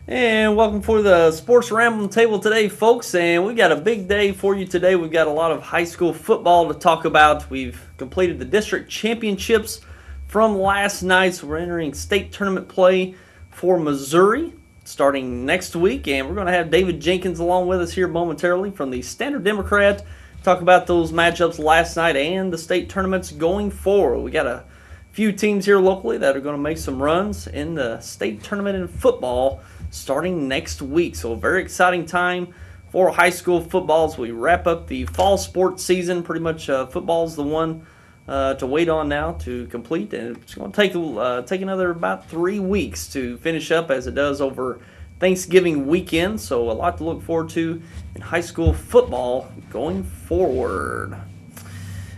And welcome for the Sports Roundtable today, folks. And we got a big day for you today. We've got a lot of high school football to talk about. We've completed the district championships from last night, so we're entering state tournament play for Missouri starting next week. And we're going to have David Jenkins along with us here momentarily from the Standard Democrat. Talk about those matchups last night and the state tournaments going forward. We got a few teams here locally that are going to make some runs in the state tournament in football starting next week. So a very exciting time for high school football as we wrap up the fall sports season. Pretty much football is the one to wait on now to complete, and it's going to take another about 3 weeks to finish up as it does over Thanksgiving weekend. So a lot to look forward to in high school football going forward.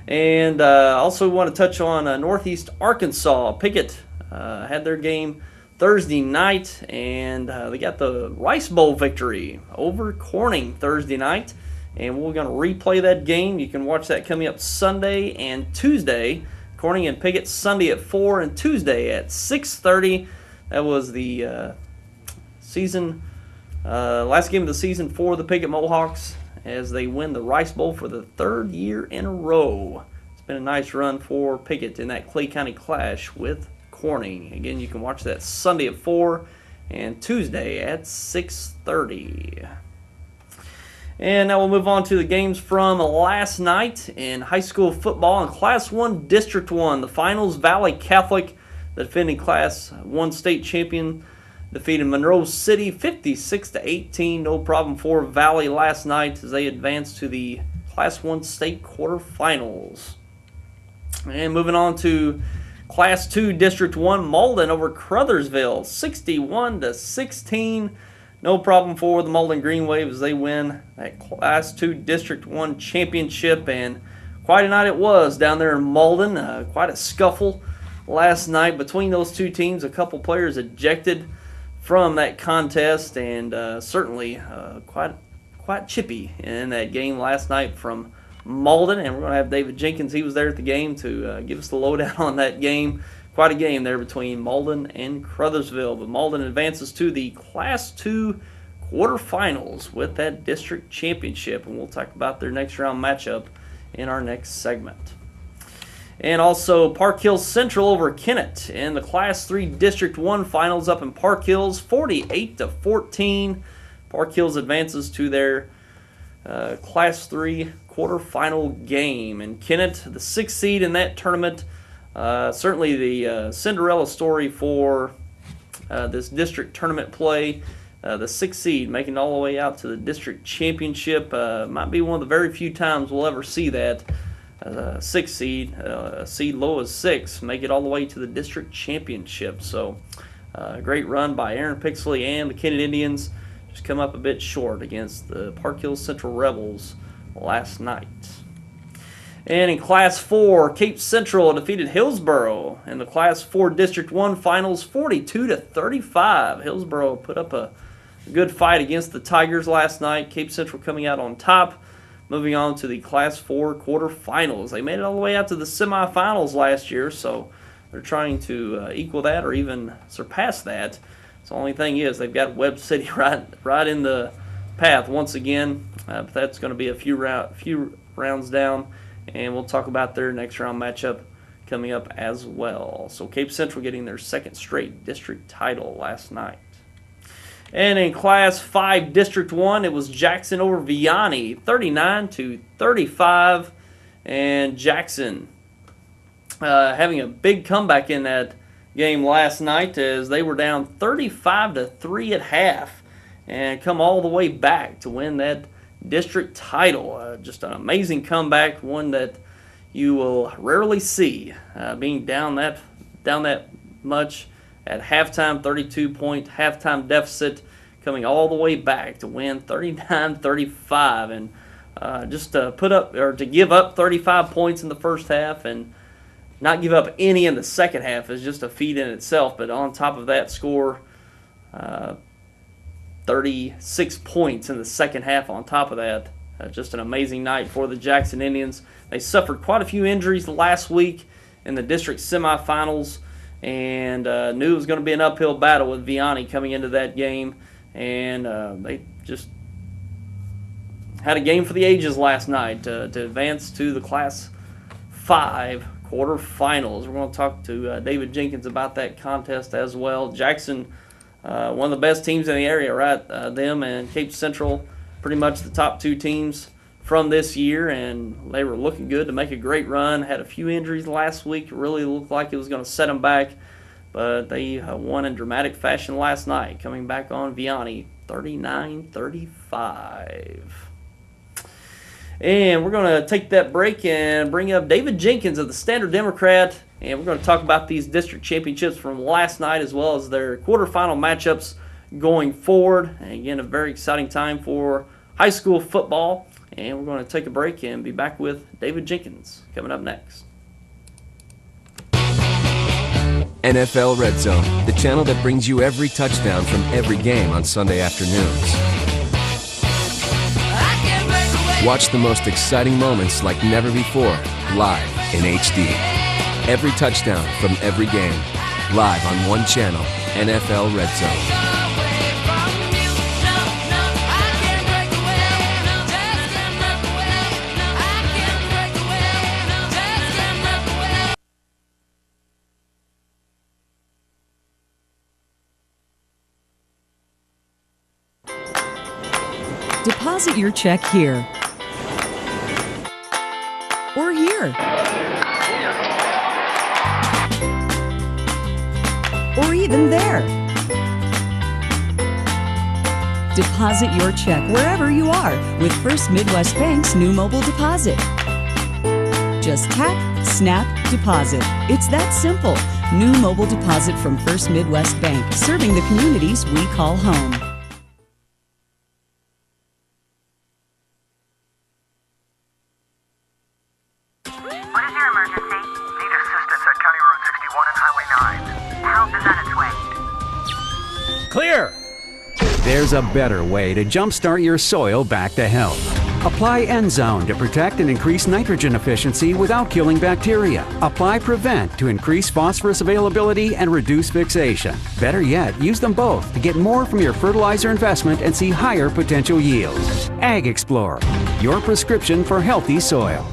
And also we want to touch on Northeast Arkansas. Pickett had their game Thursday night, and they got the Rice Bowl victory over Corning Thursday night. And we're going to replay that game. You can watch that coming up Sunday and Tuesday. Corning and Pickett Sunday at 4 and Tuesday at 6:30. That was the last game of the season for the Pickett Mohawks as they win the Rice Bowl for the third year in a row. It's been a nice run for Pickett in that Clay County clash with Corning. Again, you can watch that Sunday at 4 and Tuesday at 6:30. And now we'll move on to the games from last night in high school football in Class 1 District 1. The finals, Valley Catholic, the defending Class 1 state champion, defeated Monroe City 56-18. No problem for Valley last night as they advanced to the Class 1 state quarterfinals. And moving on to Class 2 District 1, Malden over Crothersville 61-16. No problem for the Malden Green Wave as they win that Class 2 District 1 championship. And quite a night it was down there in Malden. Quite a scuffle last night between those two teams. A couple players ejected from that contest, and certainly quite chippy in that game last night from Malden. And we're going to have David Jenkins. He was there at the game to give us the lowdown on that game. Quite a game there between Malden and Crothersville. But Malden advances to the Class 2 quarterfinals with that district championship. And we'll talk about their next round matchup in our next segment. And also Park Hills Central over Kennett in the Class 3 District 1 finals up in Park Hills 48-14. Park Hills advances to their Class 3 quarterfinal game. And Kennett, the 6th seed in that tournament, certainly the Cinderella story for this district tournament play. The 6th seed making it all the way out to the district championship. Might be one of the very few times we'll ever see that. 6th seed, seed low as 6, make it all the way to the district championship. So great run by Aaron Pixley and the Kennett Indians. Just come up a bit short against the Park Hills Central Rebels last night. And in Class 4, Cape Central defeated Hillsboro in the Class 4 District 1 finals 42-35. Hillsboro put up a good fight against the Tigers last night. Cape Central coming out on top, moving on to the Class 4 quarterfinals. They made it all the way out to the semifinals last year, so they're trying to equal that or even surpass that. So the only thing is they've got Webb City right in the path once again, but that's going to be a few rounds down, and we'll talk about their next round matchup coming up as well. So Cape Central getting their 2nd straight district title last night. And in Class 5 District 1, it was Jackson over Vianney 39-35, and Jackson having a big comeback in that game last night as they were down 35-3 at half and come all the way back to win that district title. Just an amazing comeback, one that you will rarely see, being down that much at halftime, 32-point halftime deficit, coming all the way back to win 39-35, and just to give up 35 points in the first half and not give up any in the second half is just a feat in itself. But on top of that, score 36 points in the second half on top of that. Just an amazing night for the Jackson Indians. They suffered quite a few injuries last week in the district semifinals, and knew it was going to be an uphill battle with Vianney coming into that game. and they just had a game for the ages last night to advance to the Class 5 quarterfinals. We're going to talk to David Jenkins about that contest as well. Jackson, one of the best teams in the area, right? Them and Cape Central, pretty much the top two teams from this year, and they were looking good to make a great run. Had a few injuries last week. It really looked like it was going to set them back, but they won in dramatic fashion last night, coming back on Vianney 39-35. And we're going to take that break and bring up David Jenkins of the Standard Democrat, and we're going to talk about these district championships from last night as well as their quarterfinal matchups going forward. And again, a very exciting time for high school football. And we're going to take a break and be back with David Jenkins coming up next. NFL Red Zone, the channel that brings you every touchdown from every game on Sunday afternoons. Watch the most exciting moments like never before, live in HD. Every touchdown from every game, live on one channel, NFL Red Zone. Deposit your check here or here or even there. Deposit your check wherever you are with First Midwest Bank's new mobile deposit. Just tap, snap, deposit. It's that simple. New mobile deposit from First Midwest Bank, serving the communities we call home. Clear! There's a better way to jumpstart your soil back to health. Apply Endzone to protect and increase nitrogen efficiency without killing bacteria. Apply Prevent to increase phosphorus availability and reduce fixation. Better yet, use them both to get more from your fertilizer investment and see higher potential yields. Ag Explorer, your prescription for healthy soil.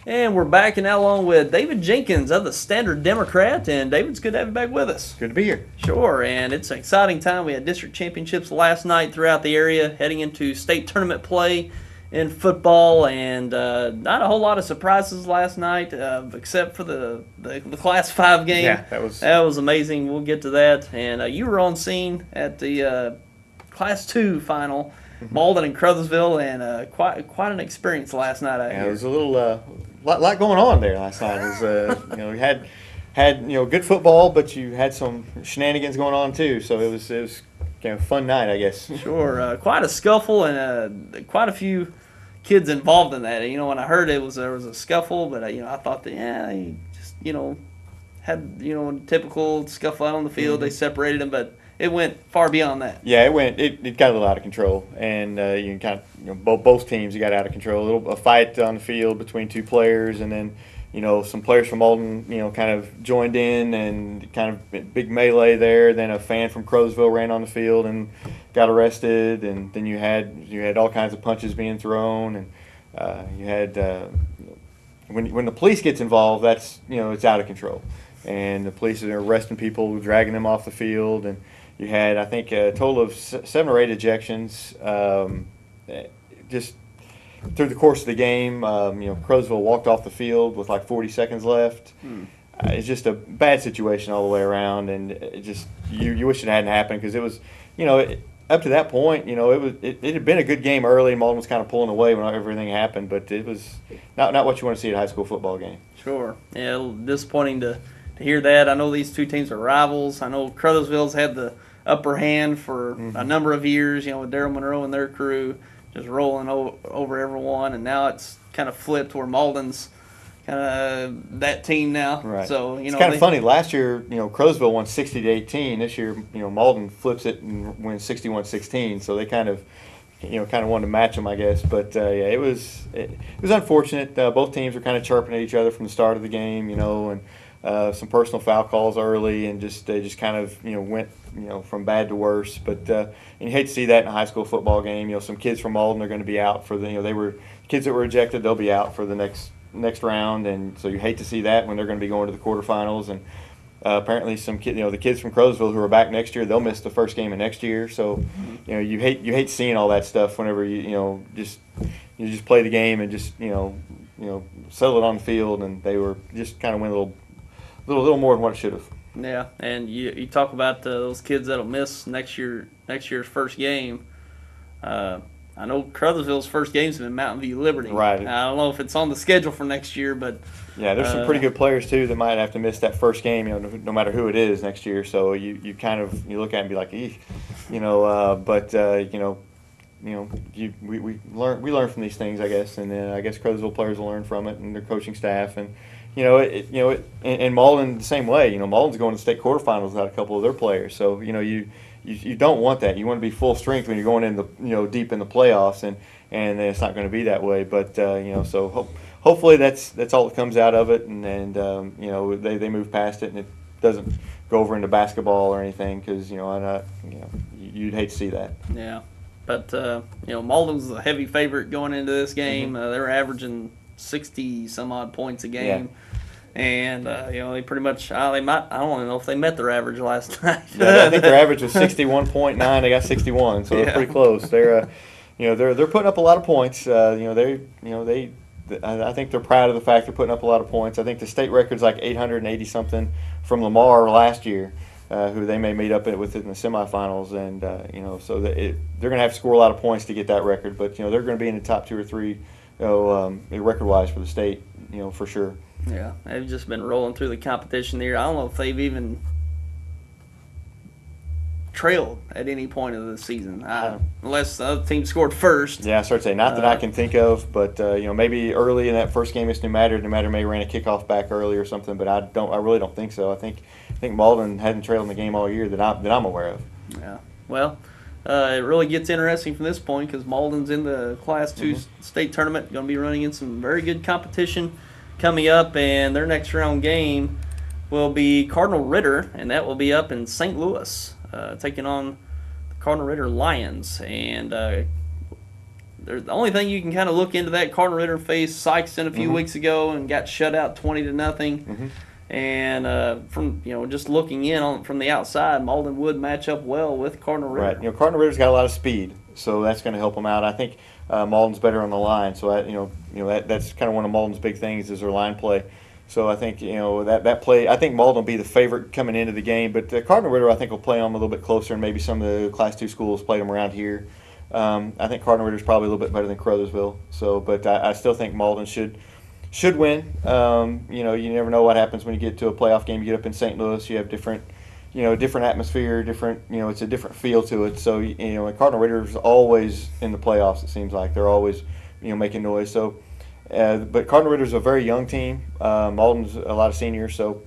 And we're back, and now along with David Jenkins of the Standard Democrat. And David, it's good to have you back with us. Good to be here. Sure, and it's an exciting time. We had district championships last night throughout the area, heading into state tournament play in football, and not a whole lot of surprises last night, except for the Class 5 game. Yeah, that was amazing. We'll get to that. And you were on scene at the Class 2 final, Malden and Crothersville, and quite an experience last night. Yeah, it was a little lot going on there last night. It was we had good football, but you had some shenanigans going on too. So it was kind of a fun night, I guess. Sure, quite a scuffle and quite a few kids involved in that. When I heard there was a scuffle, but I thought that he just had typical scuffle out on the field. They separated them, but it went far beyond that. Yeah, it got a little out of control, and you can kind of both teams got out of control. A fight on the field between two players, and then some players from Malden kind of joined in and kind of big melee there. Then a fan from Crothersville ran on the field and got arrested, and then you had all kinds of punches being thrown, and you had when the police gets involved, that's it's out of control, and the police are arresting people, dragging them off the field, and you had, I think, a total of 7 or 8 ejections just through the course of the game. Crothersville walked off the field with like 40 seconds left. It's just a bad situation all the way around, and it just you wish it hadn't happened, because it was, up to that point, it had been a good game early. Malden was kind of pulling away when everything happened, but it was not what you want to see at a high school football game. Sure. Yeah, a little disappointing to hear that. I know these two teams are rivals. I know Crothersville's had the upper hand for a number of years, with Darryl Monroe and their crew just rolling over everyone, and now it's kind of flipped where Malden's kind of that team now. Right. So it's kind of funny. Last year, Crowsville won 60-18. This year, Malden flips it and wins 61-16. So they kind of wanted to match them, I guess. But yeah, it was unfortunate. Both teams were kind of chirping at each other from the start of the game, and some personal foul calls early, and they just kind of went from bad to worse. But and you hate to see that in a high school football game. Some kids from Malden are going to be out for the they were kids that were ejected. They'll be out for the next round, and so you hate to see that when they're going to be going to the quarterfinals. And apparently some the kids from Crowsville who are back next year, they'll miss the first game of next year. So you hate seeing all that stuff whenever you just play the game and just settle it on the field, and they were just kind of went a little more than what it should have. Yeah, and you talk about those kids that'll miss next year's first game. I know Crothersville's first game's been Mountain View Liberty. Right. I don't know if it's on the schedule for next year, but yeah, there's some pretty good players too that might have to miss that first game, no matter who it is next year. So you kind of look at it and be like, we learn from these things, I guess, and then I guess Crothersville players will learn from it, and their coaching staff, and and Malden the same way. Malden's going to the state quarterfinals without a couple of their players, so you don't want that. You want to be full strength when you're going in the deep in the playoffs, and it's not going to be that way. But so hopefully that's all that comes out of it, and they move past it, and it doesn't go over into basketball or anything, because you'd hate to see that. Yeah, but Malden's a heavy favorite going into this game. They were averaging 60 some odd points a game. Yeah. And they pretty much I don't know if they met their average last night. Yeah, I think their average was 61.9. They got 61, so they're pretty close. They're they're putting up a lot of points. I think they're proud of the fact they're putting up a lot of points. I think the state record's like 880 something from Lamar last year, who they may meet up with in the semifinals, and so they're going to have to score a lot of points to get that record. But they're going to be in the top 2 or 3, record-wise for the state, for sure. Yeah, they've just been rolling through the competition here. I don't know if they've even trailed at any point of the season, unless the other team scored first. Yeah, I started to say, not that I can think of, but maybe early in that first game against New Matter may ran a kickoff back early or something, but I really don't think so. I think Malden hadn't trailed in the game all year that I'm aware of. Yeah, well, it really gets interesting from this point, because Malden's in the Class 2 state tournament, going to be running in some very good competition coming up, and their next round game will be Cardinal Ritter, and that will be up in St. Louis, taking on the Cardinal Ritter Lions. And the only thing you can kind of look into that, Cardinal Ritter faced Sykeston a few weeks ago and got shut out 20-0. And from just looking in from the outside, Malden would match up well with Cardinal Ritter. Right. Cardinal Ritter's got a lot of speed, so that's going to help them out. I think Malden's better on the line, so that's kind of one of Malden's big things is their line play. So I think that play. I think Malden will be the favorite coming into the game, but Cardinal Ritter I think will play them a little bit closer, and maybe some of the Class 2 schools played them around here. I think Cardinal Ritter's probably a little bit better than Crothersville. So, but I still think Malden should win. You never know what happens when you get to a playoff game. You get up in St. Louis, you have different atmosphere, it's a different feel to it. So, Cardinal Ritter's always in the playoffs, it seems like. They're always, making noise. So, but Cardinal Ritter's a very young team. Malden's a lot of seniors. So,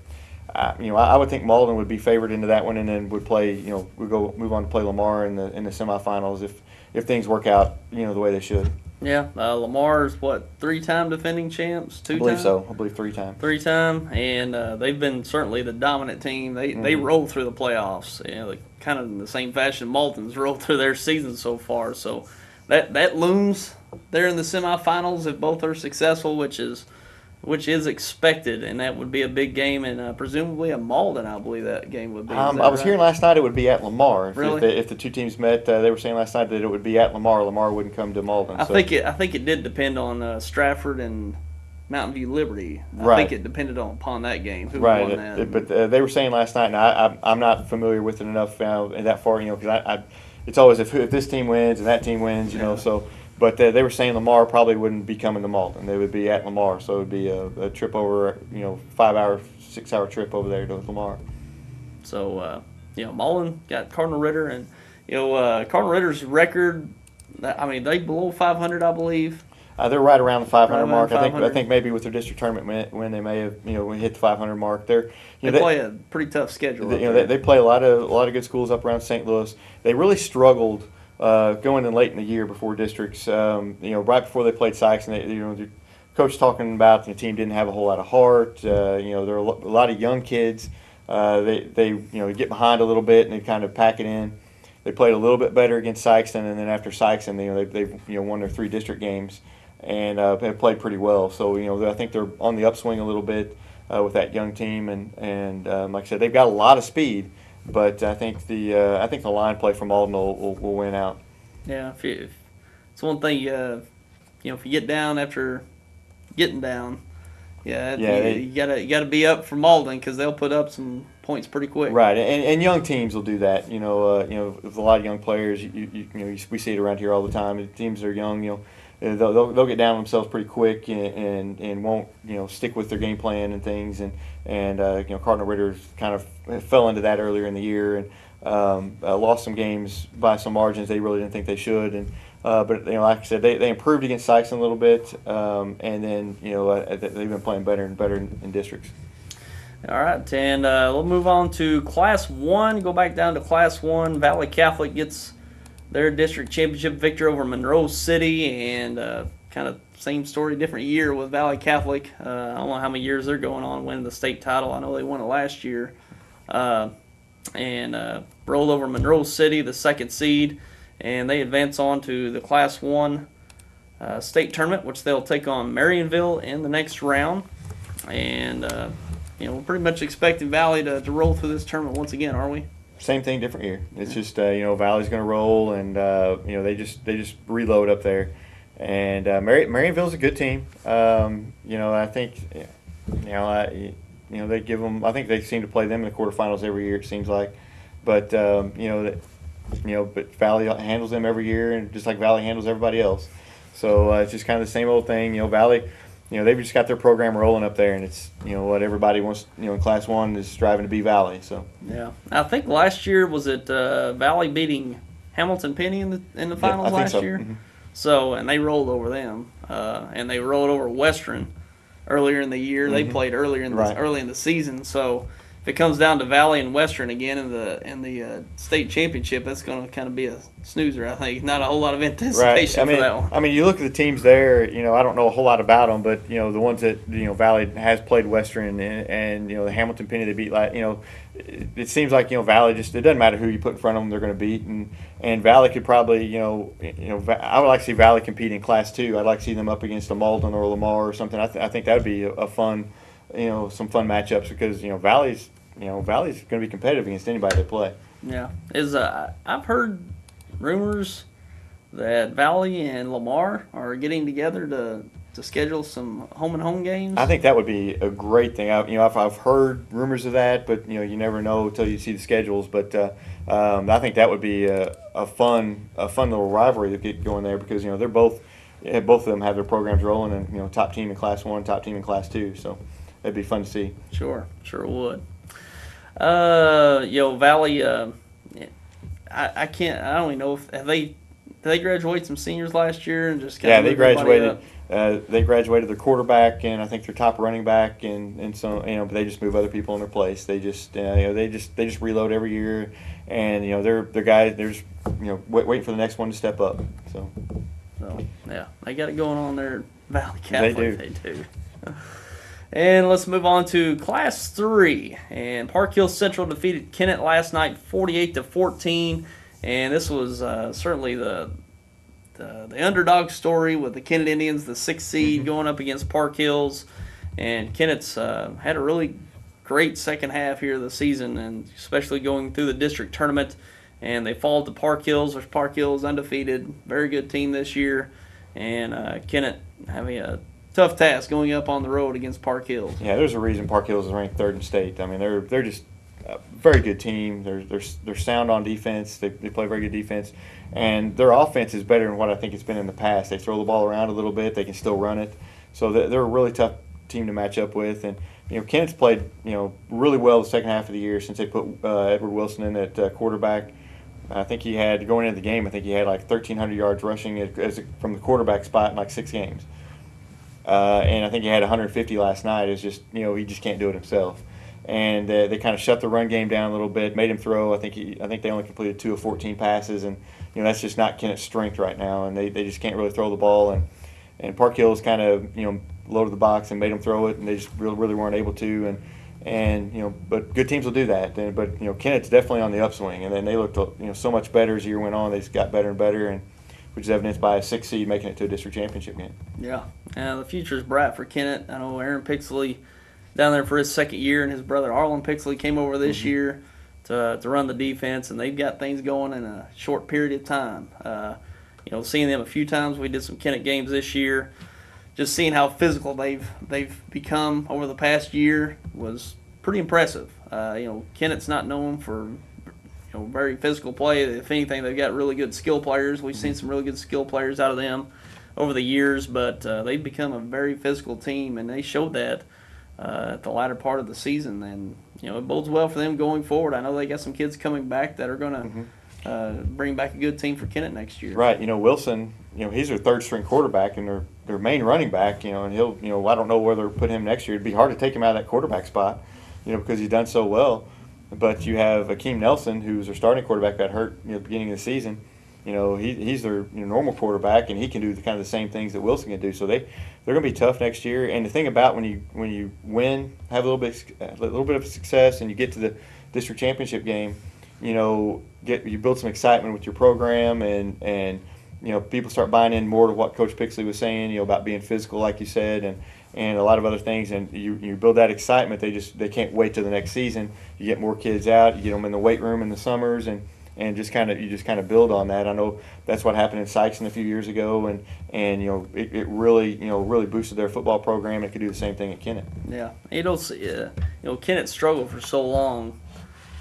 I would think Malden would be favored into that one, and then would play, move on to play Lamar in the semifinals if things work out, the way they should. Yeah, Lamar's 3-time defending champs? 2 times? I believe so. I believe 3-time. 3-time, and they've been certainly the dominant team. They roll through the playoffs, kind of in the same fashion Malden's rolled through their season so far. So that looms there in the semifinals if both are successful, which is expected, and that would be a big game, and presumably a Malden, I believe that game would be. I was hearing last night it would be at Lamar. Really? If the two teams met, they were saying last night that it would be at Lamar. Lamar wouldn't come to Malden. I think it did depend on Stratford and Mountain View Liberty. I think it depended upon that game. Who won that? But they were saying last night, and I'm not familiar with it enough that far, because it's always if this team wins and that team wins, so. But they were saying Lamar probably wouldn't be coming to Malden. They would be at Lamar, so it would be a trip over, 5-hour, 6-hour trip over there to Lamar. So, Malden got Cardinal Ritter, and Cardinal Ritter's record. They below 500, I believe. They're right around the 500 Right around mark. 500. I think maybe with their district tournament when they may have hit the 500 mark. They play a pretty tough schedule. They play a lot of good schools up around St. Louis. They really struggled going in late in the year before districts. Right before they played Sykes, and the coach talking about the team didn't have a whole lot of heart. There are a lot of young kids. They get behind a little bit and they kind of pack it in. They played a little bit better against Sykeston, and then after Sykeston, they've won their 3 district games and have played pretty well. So I think they're on the upswing a little bit with that young team, and like I said, they've got a lot of speed. But I think the line play from Malden will win out. Yeah, it's one thing. If you get down after getting down, you gotta be up for Malden because they'll put up some points pretty quick. Right, and young teams will do that. With a lot of young players, we see it around here all the time. The teams that are young, they'll get down on themselves pretty quick and won't stick with their game plan and things. And Cardinal Ritter kind of fell into that earlier in the year and lost some games by some margins they really didn't think they should. And but like I said, they improved against Sykeston a little bit, and then they've been playing better and better in districts. All right, and we'll move on to Class 1. Go back down to Class 1. Valley Catholic gets their district championship victory over Monroe City, and kind of same story, different year with Valley Catholic. I don't know how many years they're going on winning the state title. I know they won it last year. And rolled over Monroe City, the 2nd seed, and they advance on to the Class 1 state tournament, which they'll take on Marionville in the next round. And we're pretty much expecting Valley to roll through this tournament once again, aren't we? Same thing, different year. It's just Valley's going to roll, and they just reload up there. And Marionville's a good team. I think they give them. I think they seem to play them in the quarterfinals every year. It seems like, but but Valley handles them every year, and just like Valley handles everybody else. So it's just kind of the same old thing. Valley. They've just got their program rolling up there, and it's what everybody wants. In Class 1 is striving to be Valley. So yeah, I think last year was it Valley beating Hamilton Penny in the finals last year. Mm-hmm. So and they rolled over them, and they rolled over Western earlier in the year. Mm-hmm. They played early in the season. So if it comes down to Valley and Western again in the state championship, that's going to kind of be a snoozer. I think not a whole lot of anticipation for that one. I mean, you look at the teams there. I don't know a whole lot about them, but the ones that Valley has played Western and the Hamilton Penny they beat. It seems like Valley just it doesn't matter who you put in front of them, they're going to beat. And Valley could probably I would like to see Valley compete in Class 2. I'd like to see them up against a Malden or a Lamar or something. I think that would be a fun. Some fun matchups because Valley's going to be competitive against anybody they play. Yeah, I've heard rumors that Valley and Lamar are getting together to schedule some home games. I think that would be a great thing. I've heard rumors of that, but you never know until you see the schedules. But I think that would be a fun little rivalry to get going there because they're both of them have their programs rolling and top team in Class 1, top team in Class 2. So. It'd be fun to see. Sure it would. Valley. I don't even know if did they graduate some seniors last year and just they graduated. They graduated their quarterback and I think their top running back and so but they just move other people in their place. They just they just reload every year and they're guys. They're just waiting for the next one to step up. So yeah, they got it going on there. Valley Catholic. They do. And let's move on to Class 3. And Park Hill Central defeated Kennett last night 48-14. And this was certainly the underdog story with the Kennett Indians, the 6th seed, going up against Park Hills. And Kennett's had a really great second half here of the season, and especially going through the district tournament. And they fall to Park Hills, which Park Hills undefeated. Very good team this year. And Kennett having a tough task going up on the road against Park Hills. Yeah, there's a reason Park Hills is ranked 3rd in state. I mean, they're just a very good team. They're sound on defense. They play very good defense, and their offense is better than what I think it's been in the past. They throw the ball around a little bit. They can still run it. So they're a really tough team to match up with. And Kennett's played really well the second half of the year since they put Edward Wilson in at quarterback. I think he had, going into the game, I think he had like 1,300 yards rushing from the quarterback spot in like 6 games. And I think he had 150 last night. It's just, he just can't do it himself. And they kind of shut the run game down a little bit, made him throw. I think they only completed 2 of 14 passes, and that's just not Kennett's strength right now. And they just can't really throw the ball. And Park Hills kind of loaded the box and made them throw it, and they just really weren't able to. But good teams will do that. But Kennett's definitely on the upswing, and then they looked so much better as the year went on. They just got better and better, and which is evidenced by a 6 seed making it to a district championship game. Yeah, the future is bright for Kennett. I know Aaron Pixley down there for his second year, and his brother Arlen Pixley came over this year to run the defense, and they've got things going in a short period of time. Seeing them a few times, we did some Kennett games this year. Just seeing how physical they've become over the past year was pretty impressive. Kennett's not known for very physical play. If anything, they've got really good skill players. We've seen some really good skill players out of them over the years, but they've become a very physical team, and they showed that at the latter part of the season. And it bodes well for them going forward. I know they got some kids coming back that are going to bring back a good team for Kennett next year. Right. Wilson, he's their third string quarterback and their main running back. And he'll, I don't know whether to put him next year. It'd be hard to take him out of that quarterback spot, because he's done so well. But you have Akeem Nelson, who's their starting quarterback, got hurt at the beginning of the season. He's their normal quarterback, and he can do the same things that Wilson can do. So they're going to be tough next year. And the thing about when you win, have a little bit of success, and you get to the district championship game, you build some excitement with your program, and people start buying in more to what Coach Pixley was saying, about being physical, like you said, and a lot of other things, and you build that excitement. They can't wait till the next season. You get more kids out, you get them in the weight room in the summers, and you just kind of build on that. I know that's what happened in Sykeston a few years ago, and it really boosted their football program. It could do the same thing at Kennett. Yeah, Kennett struggled for so long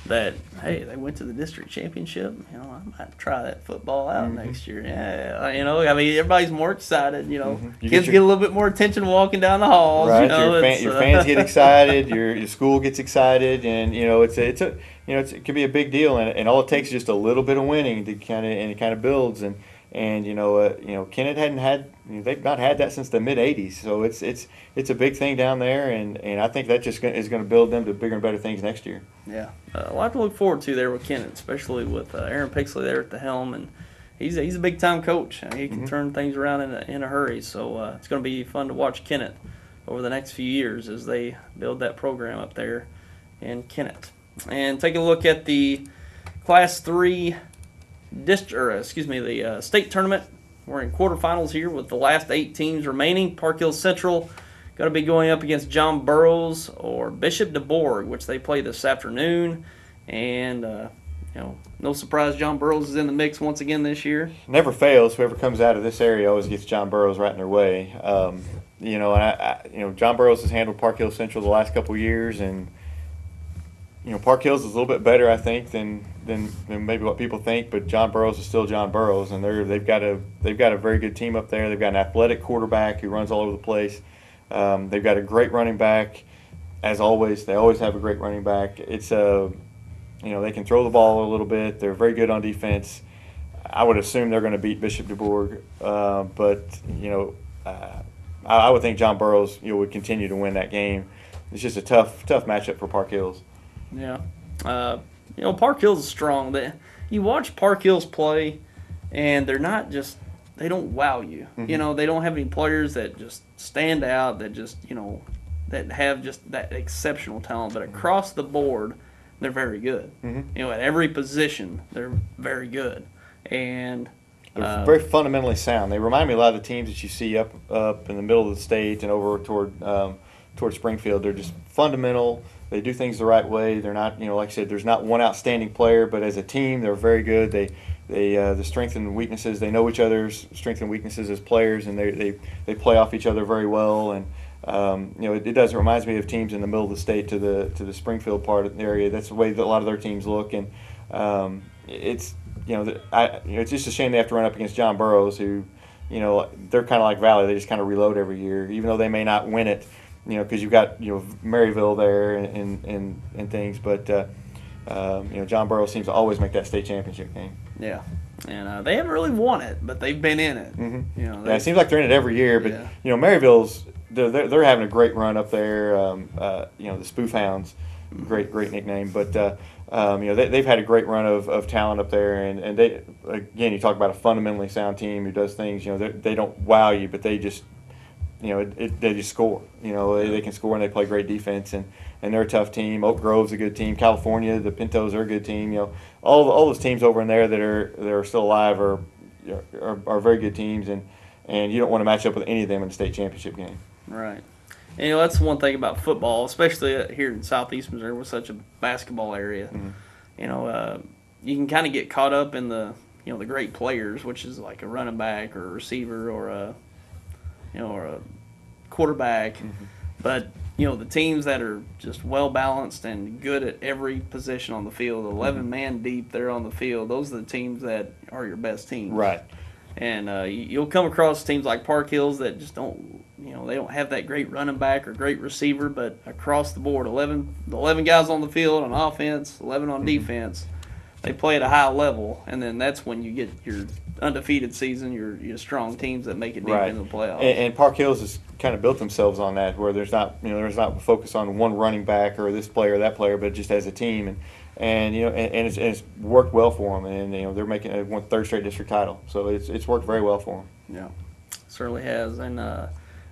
that, hey, they went to the district championship. I might try that football out next year. Yeah, everybody's more excited. Kids get a little bit more attention walking down the halls. Right, your fans get excited, your school gets excited, and it can be a big deal. And all it takes is just a little bit of winning to it kind of builds. And Kennett hadn't had, they've not had that since the mid '80s. So it's a big thing down there, and I think that just is going to build them to bigger and better things next year. Yeah, a lot to look forward to there with Kennett, especially with Aaron Pixley there at the helm, and he's a big time coach. He can turn things around in a hurry. So it's going to be fun to watch Kennett over the next few years as they build that program up there in Kennett. And take a look at the Class 3 the state tournament. We're in quarterfinals here with the last 8 teams remaining. Park Hills Central going to be going up against John Burroughs or Bishop DeBourg, which they play this afternoon. And no surprise, John Burroughs is in the mix once again this year. Never fails. Whoever comes out of this area always gets John Burroughs right in their way. John Burroughs has handled Park Hills Central the last couple of years, and Park Hills is a little bit better, I think, than maybe what people think. But John Burroughs is still John Burroughs, and they've got a very good team up there. They've got an athletic quarterback who runs all over the place. They've got a great running back, as always. They always have a great running back. It's they can throw the ball a little bit. They're very good on defense. I would assume they're going to beat Bishop DeBourg, but I would think John Burroughs would continue to win that game. It's just a tough matchup for Park Hills. Yeah. Park Hills is strong. You watch Park Hills play, and they're not just – they don't wow you. They don't have any players that just stand out, that just, that have just that exceptional talent. But across the board, they're very good. At every position, they're very good. And they're very fundamentally sound. They remind me a lot of the teams that you see up in the middle of the state and over toward Springfield. They're just fundamental. They do things the right way. They're not, like I said, there's not one outstanding player, but as a team, they're very good. They the strengths and weaknesses. They know each other's strengths and weaknesses as players, and they play off each other very well. And it does. It reminds me of teams in the middle of the state to the Springfield part of the area. That's the way that a lot of their teams look, and it's just a shame they have to run up against John Burroughs, who they're kind of like Valley. They just kind of reload every year, even though they may not win it. Because you've got Maryville there and things, but John Burroughs seems to always make that state championship game. Yeah, and they haven't really won it, but they've been in it. Mm-hmm. You know, Yeah, it seems like they're in it every year. But Maryville's they're having a great run up there. The Spoof Hounds, great nickname. But they've had a great run of talent up there, and they, again, you talk about a fundamentally sound team who does things. They don't wow you, but they just they just score. They can score, and they play great defense, and they're a tough team. Oak Grove's a good team. California, the Pintos are a good team. All those teams over in there that are still alive are very good teams, and you don't want to match up with any of them in the state championship game. Right. And, that's one thing about football, especially here in Southeast Missouri, we're such a basketball area. Mm-hmm. You can kind of get caught up in the great players, which is like a running back or a receiver or a quarterback. Mm-hmm. But the teams that are just well balanced and good at every position on the field, 11 man deep there on the field, those are the teams that are your best teams. Right. And you'll come across teams like Park Hills that just don't, they don't have that great running back or great receiver, but across the board, 11 guys on the field on offense, 11 on defense, they play at a high level, and then that's when you get your undefeated season, your strong teams that make it deep into the playoffs. And Park Hills has kind of built themselves on that, where there's not a focus on one running back or this player or that player, but just as a team, and it's worked well for them, and they're making a third straight district title, so it's worked very well for them. Yeah, certainly has. And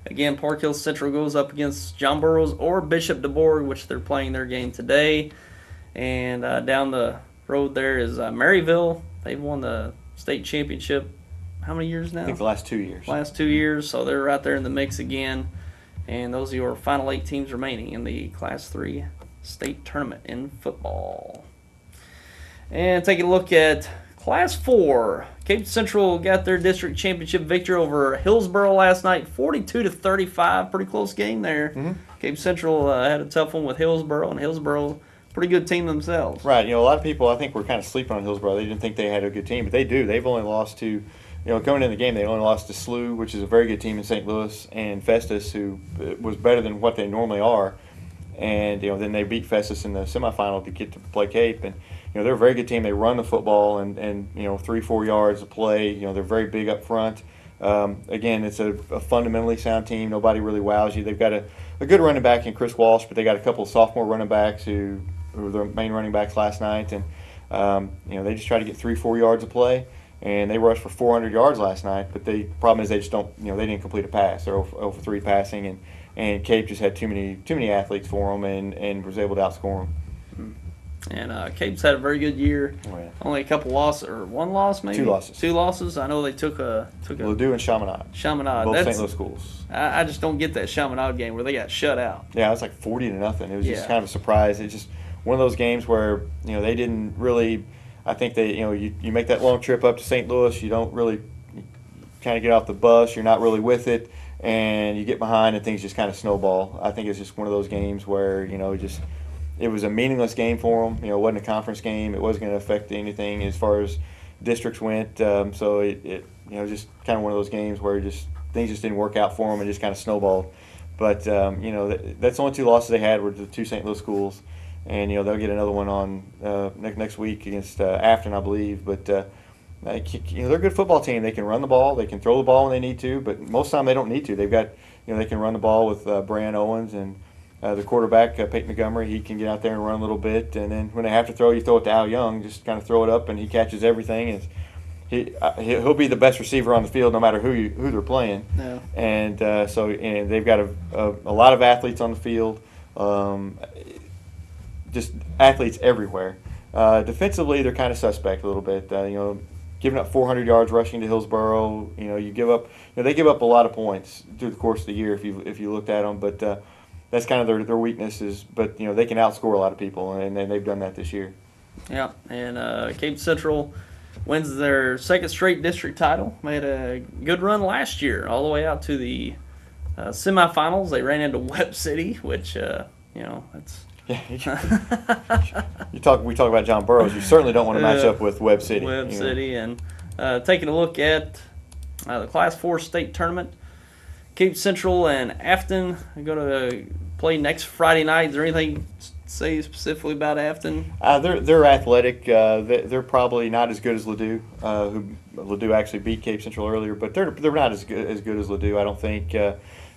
again, Park Hills Central goes up against John Burroughs or Bishop DuBois, which they're playing their game today. And down the road there is Maryville. They've won the state championship how many years now? I think the last 2 years. Last 2 years, so they're right there in the mix again. And those are your final 8 teams remaining in the Class 3 state tournament in football. And taking a look at Class 4, Cape Central got their district championship victory over Hillsboro last night, 42-35. Pretty close game there. Mm-hmm. Cape Central had a tough one with Hillsboro, and Hillsboro, pretty good team themselves. Right. A lot of people, I think, were kind of sleeping on Hillsboro. They didn't think they had a good team, but they do. They've only lost to, coming in the game, they only lost to SLU, which is a very good team in St. Louis, and Festus, who was better than what they normally are. And, then they beat Festus in the semifinal to get to play Cape. And, they're a very good team. They run the football and 3-4 yards of play. They're very big up front. Again, it's a fundamentally sound team. Nobody really wows you. They've got a good running back in Chris Walsh, but they got a couple of sophomore running backs who were their main running backs last night. And, they just try to get 3-4 yards of play. And they rushed for 400 yards last night. But the problem is they just don't, they didn't complete a pass. They're 0 for 3 passing. And Cape just had too many athletes for them and was able to outscore them. And Cape's had a very good year. Oh, yeah. Only a couple losses, or one loss maybe? 2 losses. 2 losses. I know they took Ladue and Chaminade. Chaminade. Both St. Louis schools. I just don't get that Chaminade game where they got shut out. Yeah, it was like 40-0. It was just kind of a surprise. It's just one of those games where, they didn't really, I think they, you make that long trip up to St. Louis, you don't really kind of get off the bus, you're not really with it, and you get behind and things just kind of snowball. I think it's just one of those games where, it was a meaningless game for them. It wasn't a conference game. It wasn't going to affect anything as far as districts went. So it just kind of one of those games where things just didn't work out for them and just kind of snowballed. But that's the only 2 losses they had were the 2 St. Louis schools, and they'll get another one on next week against Afton, I believe. But they're a good football team. They can run the ball. They can throw the ball when they need to, but most of the time they don't need to. They've got they can run the ball with Brian Owens and. The quarterback, Peyton Montgomery, he can get out there and run a little bit. And then when they have to throw, you throw it to Al Young, just kind of throw it up, and he catches everything. And he'll be the best receiver on the field no matter who they're playing. Yeah. And they've got a lot of athletes on the field, just athletes everywhere. Defensively, they're kind of suspect a little bit. Giving up 400 yards rushing to Hillsboro, you give up. They give up a lot of points through the course of the year if you looked at them, but. That's kind of their weaknesses, but they can outscore a lot of people, and they've done that this year. Yeah, and Cape Central wins their 2nd straight district title. Made a good run last year, all the way out to the semifinals. They ran into Webb City, which that's. Yeah, we talk about John Burroughs. You certainly don't want to match up with Webb City. Webb City, and taking a look at the Class 4 state tournament. Cape Central and Afton are going to play next Friday night. Is there anything say specifically about Afton? They're athletic. They're probably not as good as Ladue, who Ladue actually beat Cape Central earlier, but they're not as good as Ladue. I don't think.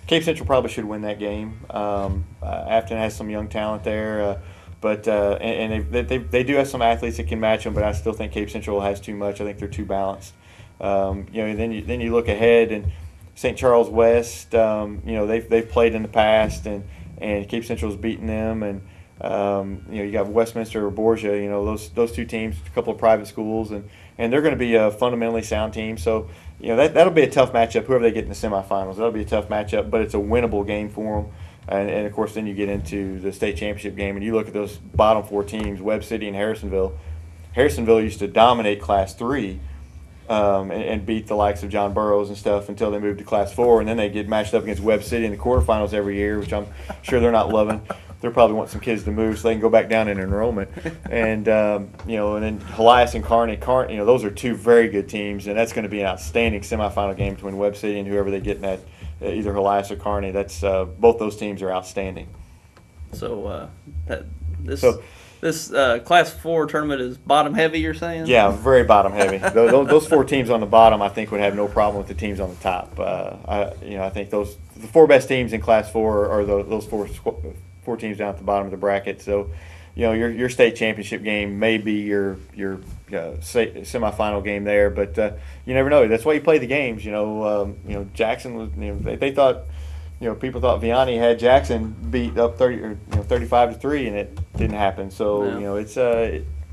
Cape Central probably should win that game. Afton has some young talent there, but and they do have some athletes that can match them. But I still think Cape Central has too much. I think they're too balanced. Then you look ahead and St. Charles West. They've played in the past and Cape Central's beaten them and. You got Westminster or Borgia. Those two teams, a couple of private schools, and they're going to be a fundamentally sound team. So that'll be a tough matchup. Whoever they get in the semifinals, that'll be a tough matchup. But it's a winnable game for them. And of course, then you get into the state championship game, and you look at those bottom four teams: Webb City and Harrisonville. Harrisonville used to dominate Class 3 and beat the likes of John Burroughs and stuff until they moved to Class 4, and then they get matched up against Webb City in the quarterfinals every year, which I'm sure they're not loving. They probably want some kids to move so they can go back down in enrollment. And and then Helias and Kearney, those are two very good teams, and that's going to be an outstanding semifinal game between Webb City and whoever they get in that, either Helias or Kearney. That's both those teams are outstanding. So this Class 4 tournament is bottom heavy, you're saying? Yeah, very bottom heavy. Those four teams on the bottom, I think, would have no problem with the teams on the top. I think the four best teams in Class 4 are those four teams down at the bottom of the bracket. So, your state championship game may be your semifinal game there, but you never know. That's why you play the games. Jackson was. They thought. People thought Vianney had Jackson beat up 35-3, and it didn't happen. So it's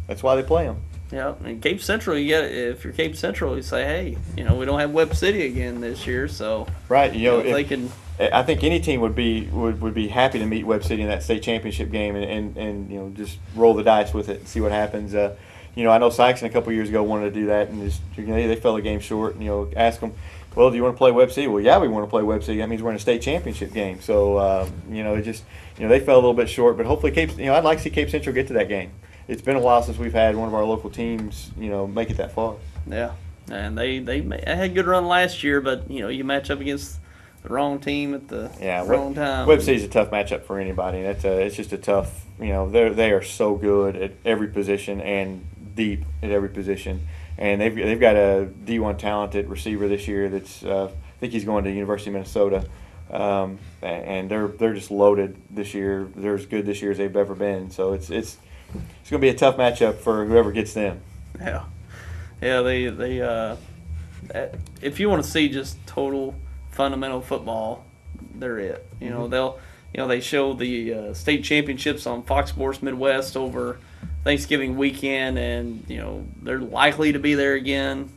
that's why they play them. Yeah, and Cape Central, if you're Cape Central, you say, hey, we don't have Webb City again this year, so right. If they can. I think any team would be happy to meet Webb City in that state championship game and just roll the dice with it and see what happens. I know Sykes a couple years ago wanted to do that, and they fell a game short. And ask them, well, do you want to play Webb City? Well, yeah, we want to play Webb City. That means we're in a state championship game. So they fell a little bit short, but hopefully I'd like to see Cape Central get to that game. It's been a while since we've had one of our local teams make it that far. Yeah, and they had a good run last year, but you match up against the wrong team at the wrong time. Webb City's a tough matchup for anybody. It's just a tough. They are so good at every position and deep at every position, and they've got a D1 talented receiver this year that's I think he's going to University of Minnesota, and they're just loaded this year. They're as good this year as they've ever been. So it's going to be a tough matchup for whoever gets them. Yeah. They if you want to see just total fundamental football, they're it. They show the state championships on Fox Sports Midwest over Thanksgiving weekend, and they're likely to be there again.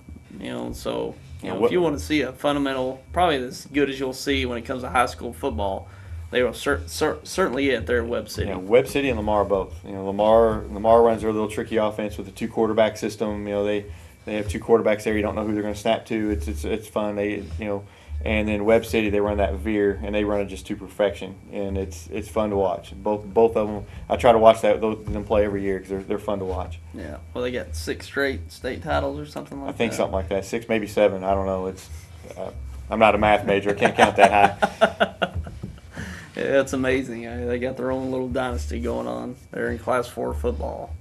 So if you want to see a fundamental, probably as good as you'll see when it comes to high school football, they will certainly it there at Webb City. Yeah, Webb City and Lamar both. Lamar runs their little tricky offense with a 2-quarterback system. They have 2 quarterbacks there. You don't know who they're going to snap to. It's fun. And then Webb City, they run that veer, and they run it just to perfection, and it's fun to watch. Both of them, I try to watch them play every year because they're fun to watch. Yeah, well, they got 6 straight state titles or something like that. I think something like that, 6 maybe 7. I don't know. I'm not a math major. I can't count that high. Yeah, it's amazing. They got their own little dynasty going on there in Class 4 football,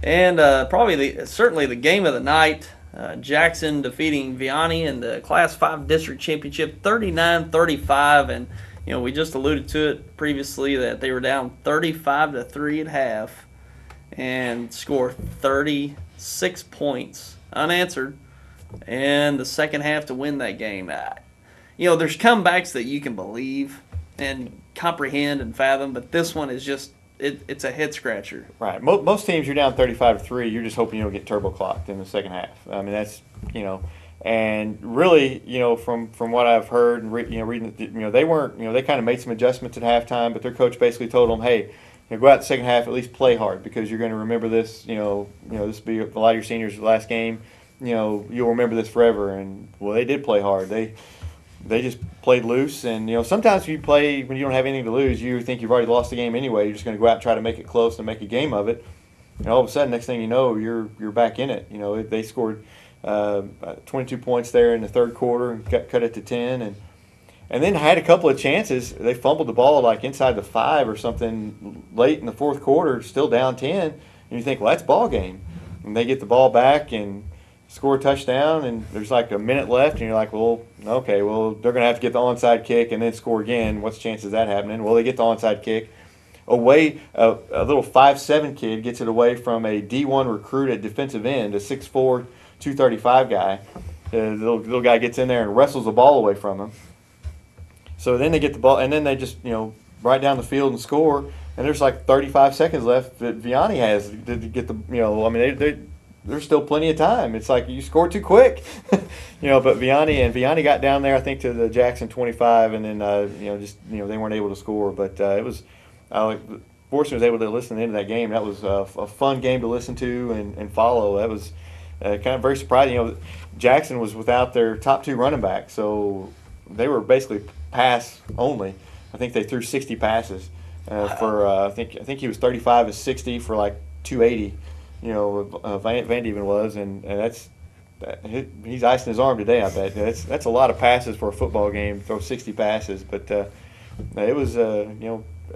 and certainly the game of the night. Jackson defeating Vianney in the Class 5 district championship 39-35, and we just alluded to it previously that they were down 35-3 at half and scored 36 points unanswered in the second half to win that game. There's comebacks that you can believe and comprehend and fathom, but this one is just it's a head scratcher. Right. Most teams, you're down 35-3. You're just hoping you don't get turbo clocked in the second half. I mean, that's and really, from what I've heard and reading, they weren't, they kind of made some adjustments at halftime, but their coach basically told them, hey, go out the second half, at least play hard because you're going to remember this. This will be a lot of your seniors' last game. You'll remember this forever. And well, they did play hard. They just played loose, and sometimes when you don't have anything to lose, you think you've already lost the game anyway. You're just going to go out and try to make it close and make a game of it. And all of a sudden, next thing you know, you're back in it. They scored 22 points there in the third quarter and cut it to 10, and then had a couple of chances. They fumbled the ball like inside the 5 or something late in the fourth quarter, still down 10. And you think, well, that's ball game. And they get the ball back and score a touchdown, and there's like a minute left, and you're like, well, okay, well, they're going to have to get the onside kick and then score again. What's the chances of that happening? Well, they get the onside kick. Away, a little 5'7" kid gets it away from a D1 recruit at defensive end, a 6'4", 235 guy. The little guy gets in there and wrestles the ball away from him. So then they get the ball, and then they just, right down the field and score. And there's like 35 seconds left that Vianney has to get the, there's still plenty of time. It's like you scored too quick, but Vianney got down there, I think, to the Jackson 25, and then they weren't able to score. But it was, fortunately, was able to listen to the end of that game. That was a fun game to listen to and follow. That was kind of very surprising. Jackson was without their top 2 running backs, so they were basically pass only. I think they threw 60 passes for I think he was 35 of 60 for like 280. Van Dieven was, and he's icing his arm today. I bet that's a lot of passes for a football game. Throw 60 passes, but it was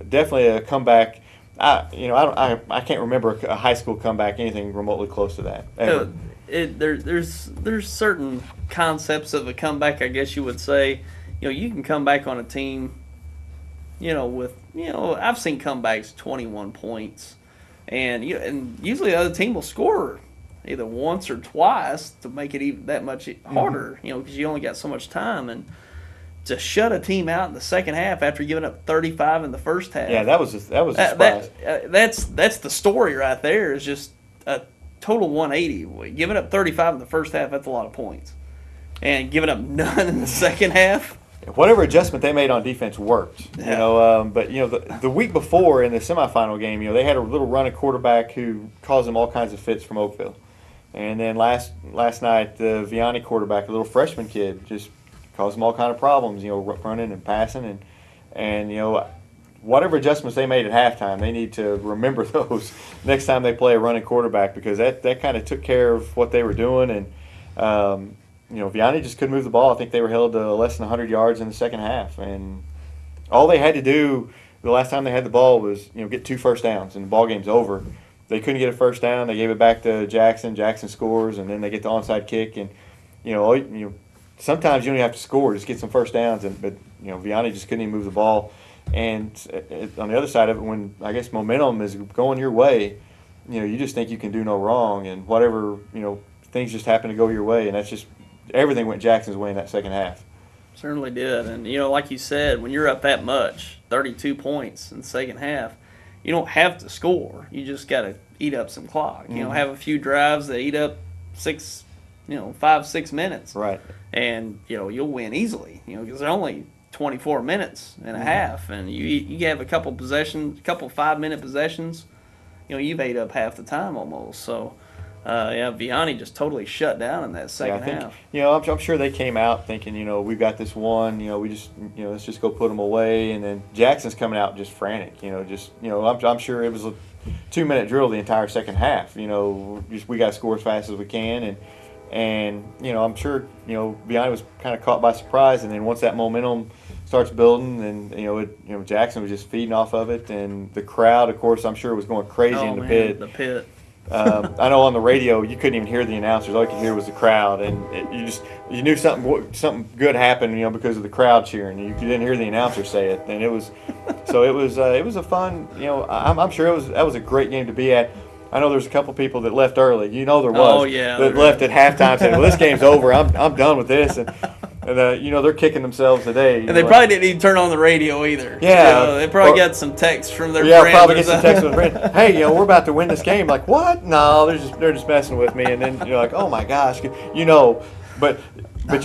definitely a comeback. I can't remember a high school comeback anything remotely close to that ever. There's certain concepts of a comeback, I guess you would say. You can come back on a team, with I've seen comebacks 21 points, and usually the other team will score either once or twice to make it even that much harder, because you only got so much time. And to shut a team out in the second half after giving up 35 in the first half. Yeah, that was a surprise. That's the story right there. Is just a total 180. Giving up 35 in the first half, that's a lot of points, and giving up none in the second half. Whatever adjustment they made on defense worked. Yeah. But the week before in the semifinal game, they had a little running quarterback who caused them all kinds of fits from Oakville, and then last night the Vianney quarterback, a little freshman kid, just caused them all kind of problems. Running and passing, and whatever adjustments they made at halftime, they need to remember those next time they play a running quarterback, because that kind of took care of what they were doing. And Vianney just couldn't move the ball. I think they were held to less than 100 yards in the second half, and all they had to do the last time they had the ball was get 2 first downs, and the ball game's over. They couldn't get a first down. They gave it back to Jackson. Jackson scores, and then they get the onside kick. And sometimes you don't have to score, just get some first downs. But Vianney just couldn't even move the ball. And on the other side of it, when I guess momentum is going your way, you just think you can do no wrong, and whatever things just happen to go your way, and that's just everything went Jackson's way in that second half. Certainly did. And like you said, when you're up that much, 32 points in the second half, you don't have to score. You just got to eat up some clock. Have a few drives that eat up 5-6 minutes. Right. And you'll win easily. Because they're only 24 minutes and a half, and you have a couple 5-minute possessions. You've ate up half the time almost. So. Vianney just totally shut down in that second half. I'm sure they came out thinking, we've got this one. We just, let's just go put them away. And then Jackson's coming out just frantic. I'm sure it was a 2-minute drill the entire second half. We got to score as fast as we can, and I'm sure Vianney was kind of caught by surprise. And then once that momentum starts building, and Jackson was just feeding off of it, and the crowd, of course, I'm sure was going crazy in the pit. The pit. I know on the radio you couldn't even hear the announcers. All you could hear was the crowd, and you knew something good happened, because of the crowd cheering. You didn't hear the announcer say it, and it was a fun. I'm sure that was a great game to be at. I know there's a couple people that left early. There was. Oh yeah. That left at halftime saying, "Well, this game's over. I'm done with this." And they're kicking themselves today. And they probably didn't even turn on the radio either. Yeah. They probably got some text from their friends. friends. Yeah, probably get some text from their friends. Hey, we're about to win this game. Like, what? No, they're just messing with me. And then you're like, oh my gosh, but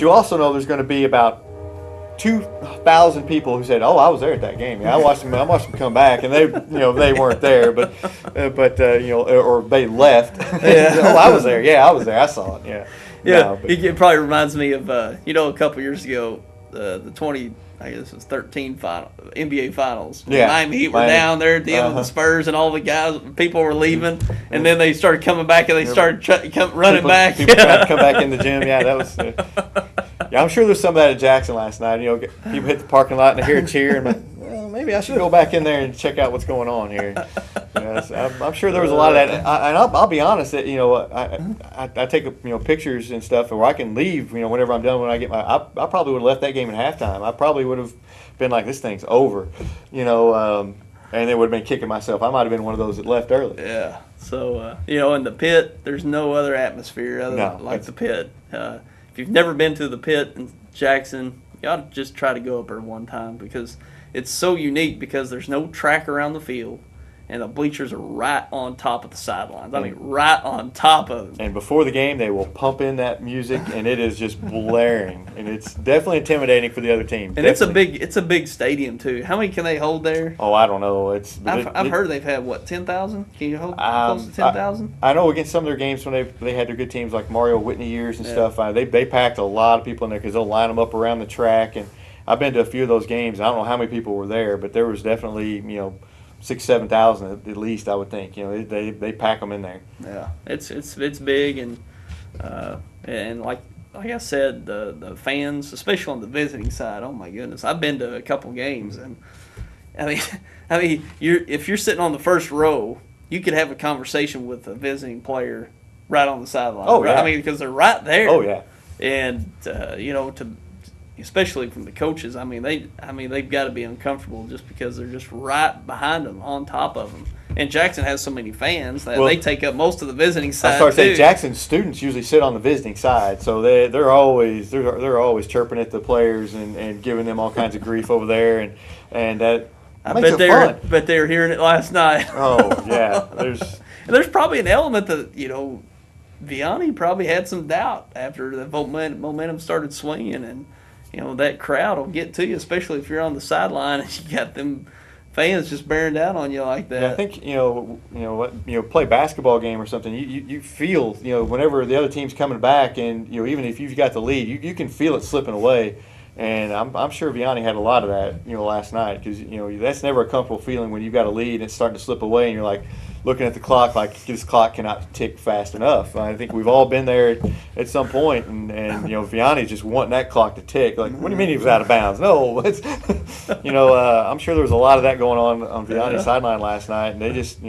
you also know there's going to be about 2,000 people who said, "Oh, I was there at that game. Yeah, I watched them come back," and they weren't there, but or they left. Yeah. "Oh, I was there. Yeah, I was there. I saw it." Yeah. Yeah, No, it probably reminds me of a couple years ago, the 2013 NBA Finals. Yeah, Miami Heat were down there at the end with the Spurs, and all the people were leaving, and then they started coming back, and they started running back. People trying to come back in the gym. Yeah, that was. Yeah, I'm sure there's some of that at Jackson last night. You know, people hit the parking lot and they hear a cheer, and I'm like, well, maybe I should go back in there and check out what's going on here. Yes, I'm sure there was a lot of that. And I'll be honest that, you know, I take, you know, pictures and stuff where I can leave, you know, whenever I'm done. When I get I probably would have left that game at halftime. I probably would have been like, this thing's over, you know, and it would have been kicking myself. I might have been one of those that left early. Yeah. So, you know, in the pit, there's no other atmosphere other than like the pit. If you've never been to the pit in Jackson, you ought to just try to go up there one time because it's so unique because there's no track around the field. And the bleachers are right on top of the sidelines. I mean, right on top of them. And before the game, they will pump in that music, and it is just blaring. And it's definitely intimidating for the other team. And definitely. it's a big stadium too. How many can they hold there? Oh, I don't know. I've heard they've had what 10,000. Can you hold close to 10,000? I know against some of their games when they had their good teams like Mario Whitney years and stuff. They packed a lot of people in there because they'll line them up around the track. And I've been to a few of those games. I don't know how many people were there, but there was definitely 6,000-7,000 at least, I would think. You know, they pack them in there. Yeah, it's big, and like I said, the fans, especially on the visiting side. Oh my goodness, I've been to a couple games, and I mean, if you're sitting on the first row, you could have a conversation with a visiting player right on the sideline. Oh yeah, right? I mean, because they're right there. Oh yeah, and especially from the coaches, they've got to be uncomfortable just because they're just right behind them, on top of them. And Jackson has so many fans that they take up most of the visiting side. I started saying Jackson's students usually sit on the visiting side, so they're always chirping at the players and giving them all kinds of grief over there, and that makes it fun. I bet they were hearing it last night. Oh yeah, there's probably an element that Vianney probably had some doubt after the momentum started swinging, and that crowd will get to you, especially if you're on the sideline and you got them fans just bearing down on you like that. Yeah, I think play basketball game or something. You feel whenever the other team's coming back, and even if you've got the lead, you can feel it slipping away. And I'm sure Vianney had a lot of that last night, because that's never a comfortable feeling when you've got a lead and it's starting to slip away and you're like looking at the clock like this clock cannot tick fast enough. I think we've all been there at some point, and Vianney's just wanting that clock to tick. Like, what do you mean he was out of bounds? No, it's I'm sure there was a lot of that going on Vianney's sideline last night, and they just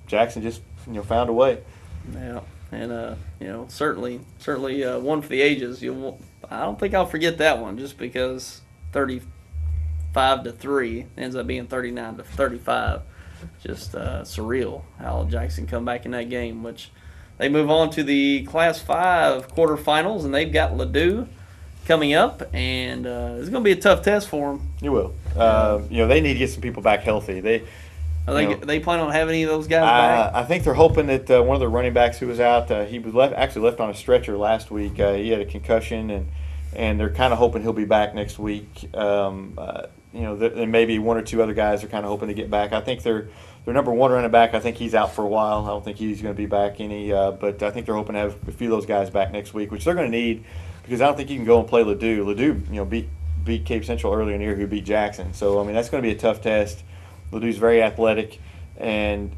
Jackson just found a way. Yeah, and certainly one for the ages. I don't think I'll forget that one, just because 35-3 ends up being 39-35. Just surreal how Jackson come back in that game, which they move on to the Class 5 quarterfinals, and they've got Ladue coming up, and it's going to be a tough test for them. You will. They need to get some people back healthy. They plan on having any of those guys back? I think they're hoping that one of the running backs who was out, he was left on a stretcher last week. He had a concussion, and they're kind of hoping he'll be back next week. And maybe one or two other guys are kind of hoping to get back. I think their number one running back, I think he's out for a while. I don't think he's going to be back any. But I think they're hoping to have a few of those guys back next week, which they're going to need, because I don't think you can go and play Ladue. Ladue, beat Cape Central earlier in the year, who beat Jackson. So that's going to be a tough test. Ladue's very athletic, and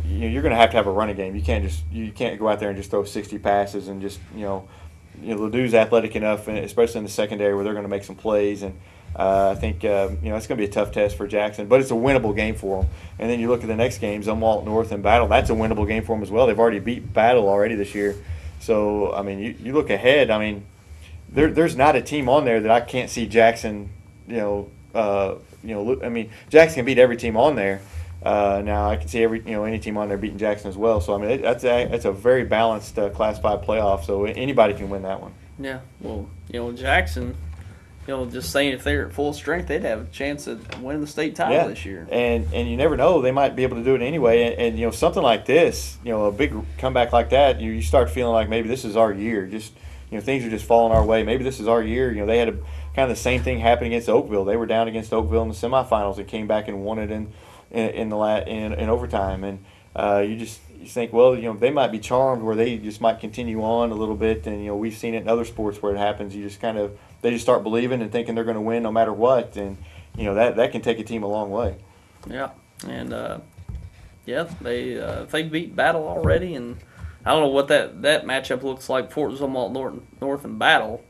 you're going to have a running game. You can't go out there and just throw 60 passes and just Ladue's athletic enough, and especially in the secondary, where they're going to make some plays. And I think it's going to be a tough test for Jackson, but it's a winnable game for them. And then you look at the next games, Zumwalt North and Battle. That's a winnable game for them as well. They've already beat Battle already this year. So you look ahead. There's not a team on there that I can't see Jackson. Jackson can beat every team on there. Now I can see any team on there beating Jackson as well. So that's a very balanced Class 5 playoff. So anybody can win that one. Yeah. Well, Jackson. Just saying, if they're at full strength, they'd have a chance at winning the state title this year. And you never know, they might be able to do it anyway. And something like this, a big comeback like that, you start feeling like maybe this is our year. Just things are just falling our way. Maybe this is our year. They had kind of the same thing happen against Oakville. They were down against Oakville in the semifinals and came back and won it in overtime. And you think, well, they might be charmed where they just might continue on a little bit. And we've seen it in other sports where it happens. They just start believing and thinking they're going to win no matter what, and that can take a team a long way. Yeah, and they beat Battle already, and I don't know what that matchup looks like for Zumwalt North and Battle.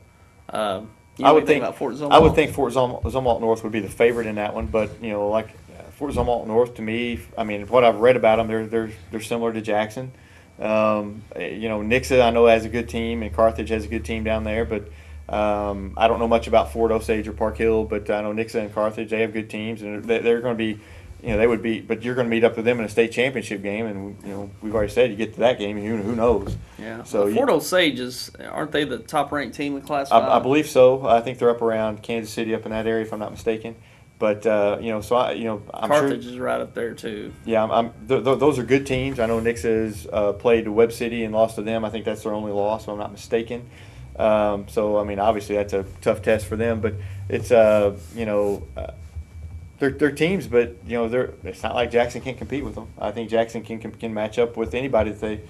I would think about Fort Zumwalt. I would think Fort Zumwalt North would be the favorite in that one, but like Fort Zumwalt North, to me, I mean, what I've read about them, they're similar to Jackson. Nixa I know has a good team, and Carthage has a good team down there, but I don't know much about Fort Osage or Park Hill, but I know Nixa and Carthage, they have good teams, and they're going to be, they would be, but you're going to meet up with them in a state championship game, and we've already said you get to that game, and who knows? Yeah. So Fort Osage aren't they the top ranked team in Class 5? I believe so. I think they're up around Kansas City, up in that area, if I'm not mistaken. But I'm Carthage sure, is right up there too. Yeah, those are good teams. I know Nixa's played to Webb City and lost to them. I think that's their only loss, if I'm not mistaken. So I mean, obviously that's a tough test for them. But it's they're teams, but it's not like Jackson can't compete with them. I think Jackson can match up with anybody that they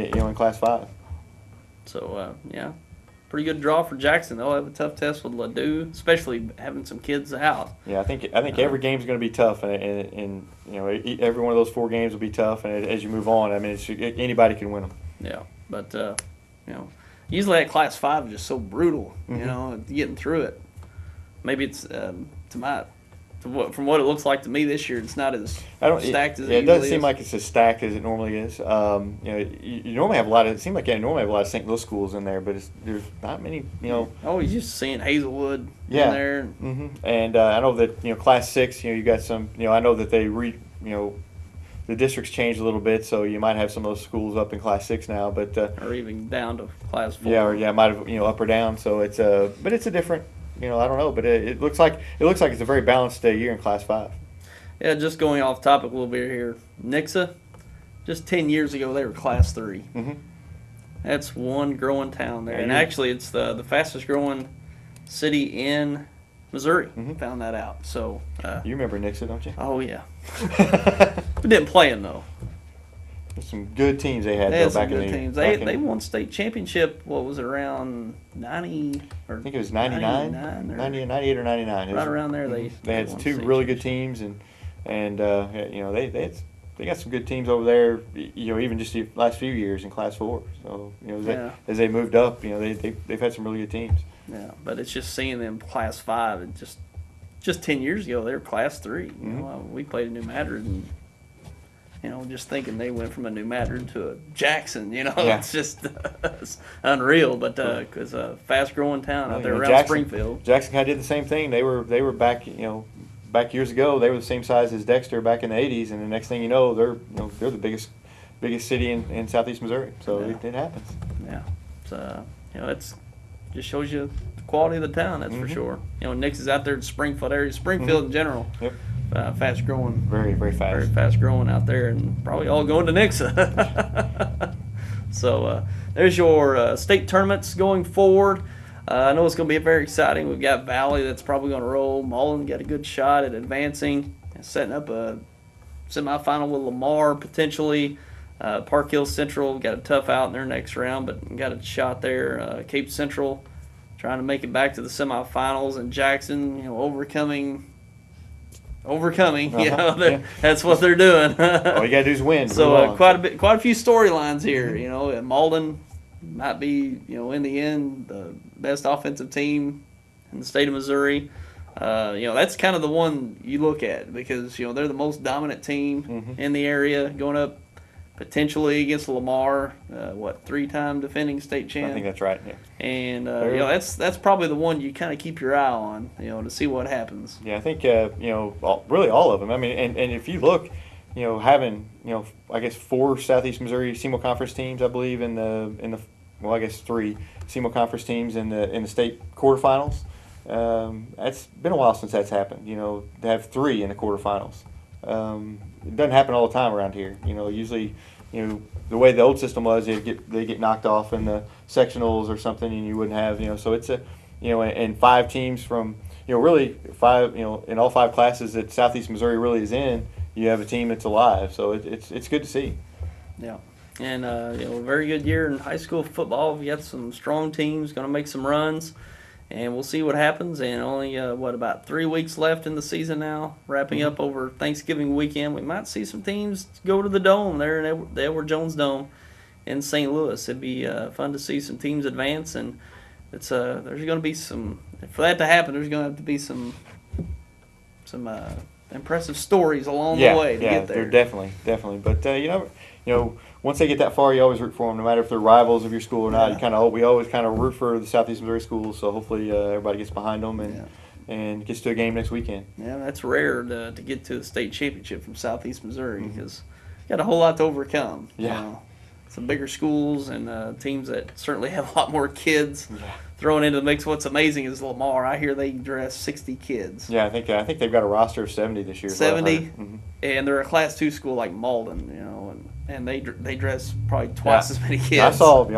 in Class 5. So pretty good draw for Jackson. They'll have a tough test with Ladue, especially having some kids out. Yeah, I think every game's going to be tough, and every one of those 4 games will be tough. And as you move on, I mean, anybody can win them. Yeah, but usually that Class 5 is just so brutal. Getting through it. Maybe it's from what it looks like to me this year, it's not as stacked as it usually is. It doesn't seem like it's as stacked as it normally is. You normally have a lot of. It seems like you normally have a lot of St. Louis schools in there, but there's not many. Oh, you're just seeing Hazelwood in there. Mm-hmm. And I know that Class 6. You got some. I know that they the districts changed a little bit, so you might have some of those schools up in Class 6 now, but or even down to Class 4. Yeah, might have up or down. So it's but it's a different. I don't know, but it looks like it's a very balanced year in Class 5. Yeah, just going off topic a little bit here. Nixa, just 10 years ago, they were Class 3. Mm-hmm. That's one growing town there. Yeah, and actually, it's the fastest growing city in Missouri. Mm-hmm. Found that out. So you remember Nixa, don't you? Oh, yeah. We didn't play them, though. There's some good teams they had some back in good teams. They won state championship, what was it, around 90? Or I think it was 99? 98 or 99. Right around there. They had 2 really good teams, and they got some good teams over there, even just the last few years in Class 4. So, as they moved up, they've had some really good teams. Yeah, but it's just seeing them Class 5, and just 10 years ago, they were Class 3. We played in New Madrid, and just thinking they went from a New Madrid to a Jackson, it's just it's unreal. But because a fast-growing town out there around Springfield. Jackson kind of did the same thing. They were back, back years ago. They were the same size as Dexter back in the '80s, and the next thing you know, they're the biggest city in Southeast Missouri. So it happens. Yeah, so it's just shows you the quality of the town. That's for sure. Nick's is out there in Springfield area, Springfield in general. Yep. Fast growing, very fast, very fast growing out there, and probably all going to Nixa. So there's your state tournaments going forward. I know it's going to be very exciting. We've got Valley that's probably going to roll. Mullen got a good shot at advancing, setting up a semifinal with Lamar potentially. Park Hill Central got a tough out in their next round, but got a shot there. Cape Central trying to make it back to the semifinals, and Jackson, overcoming. That's what they're doing. All you gotta do is win. So quite a few storylines here. Malden might be, in the end, the best offensive team in the state of Missouri. That's kind of the one you look at because they're the most dominant team in the area, going up potentially against Lamar, 3-time defending state champ. I think that's right. Yeah. And that's probably the one you kind of keep your eye on, to see what happens. Yeah, I think really all of them. I mean, and if you look, having I guess 4 Southeast Missouri SEMO conference teams, I believe in the I guess 3 SEMO conference teams in the state quarterfinals. It's been a while since that's happened. To have 3 in the quarterfinals. It doesn't happen all the time around here. Usually, the way the old system was, they get knocked off in the sectionals or something, and you wouldn't have. So it's and 5 teams from really 5 in all 5 classes that Southeast Missouri really is in, you have a team that's alive. So it's good to see. Yeah, and a very good year in high school football. We got some strong teams going to make some runs. And we'll see what happens. And only, about 3 weeks left in the season now, wrapping up over Thanksgiving weekend. We might see some teams go to the Dome there in the Edward Jones Dome in St. Louis. It'd be fun to see some teams advance. And it's there's going to be some, for that to happen, there's going to have to be some impressive stories along the way to get there. Definitely. But once they get that far, you always root for them, no matter if they're rivals of your school or not. We always kind of root for the Southeast Missouri schools. So hopefully everybody gets behind them and gets to a game next weekend. Yeah, that's rare to get to the state championship from Southeast Missouri because got a whole lot to overcome. Yeah. Some bigger schools and teams that certainly have a lot more kids thrown into the mix. What's amazing is Lamar. I hear they dress 60 kids. Yeah, I think they've got a roster of 70 this year. 70, and they're a Class II school like Malden, and they dress probably twice as many kids. I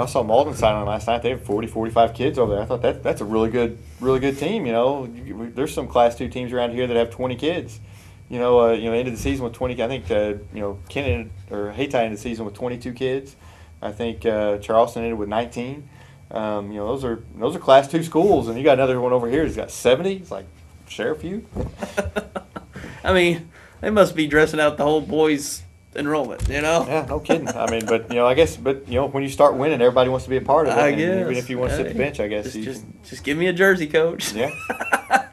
saw Malden sign on last night. They have 40, 45 kids over there. I thought that's a really good team. There's some Class II teams around here that have 20 kids. Ended the season with 20. I think Kenton or Hayti ended the season with 22 kids. I think Charleston ended with 19. Those are Class II schools, and you got another one over here that's got 70. It's like, share a few. I mean, they must be dressing out the whole boys enrollment, Yeah, no kidding. I mean, but when you start winning, everybody wants to be a part of it. I guess. Even if you want to sit the bench, I guess. Just give me a jersey, coach. Yeah.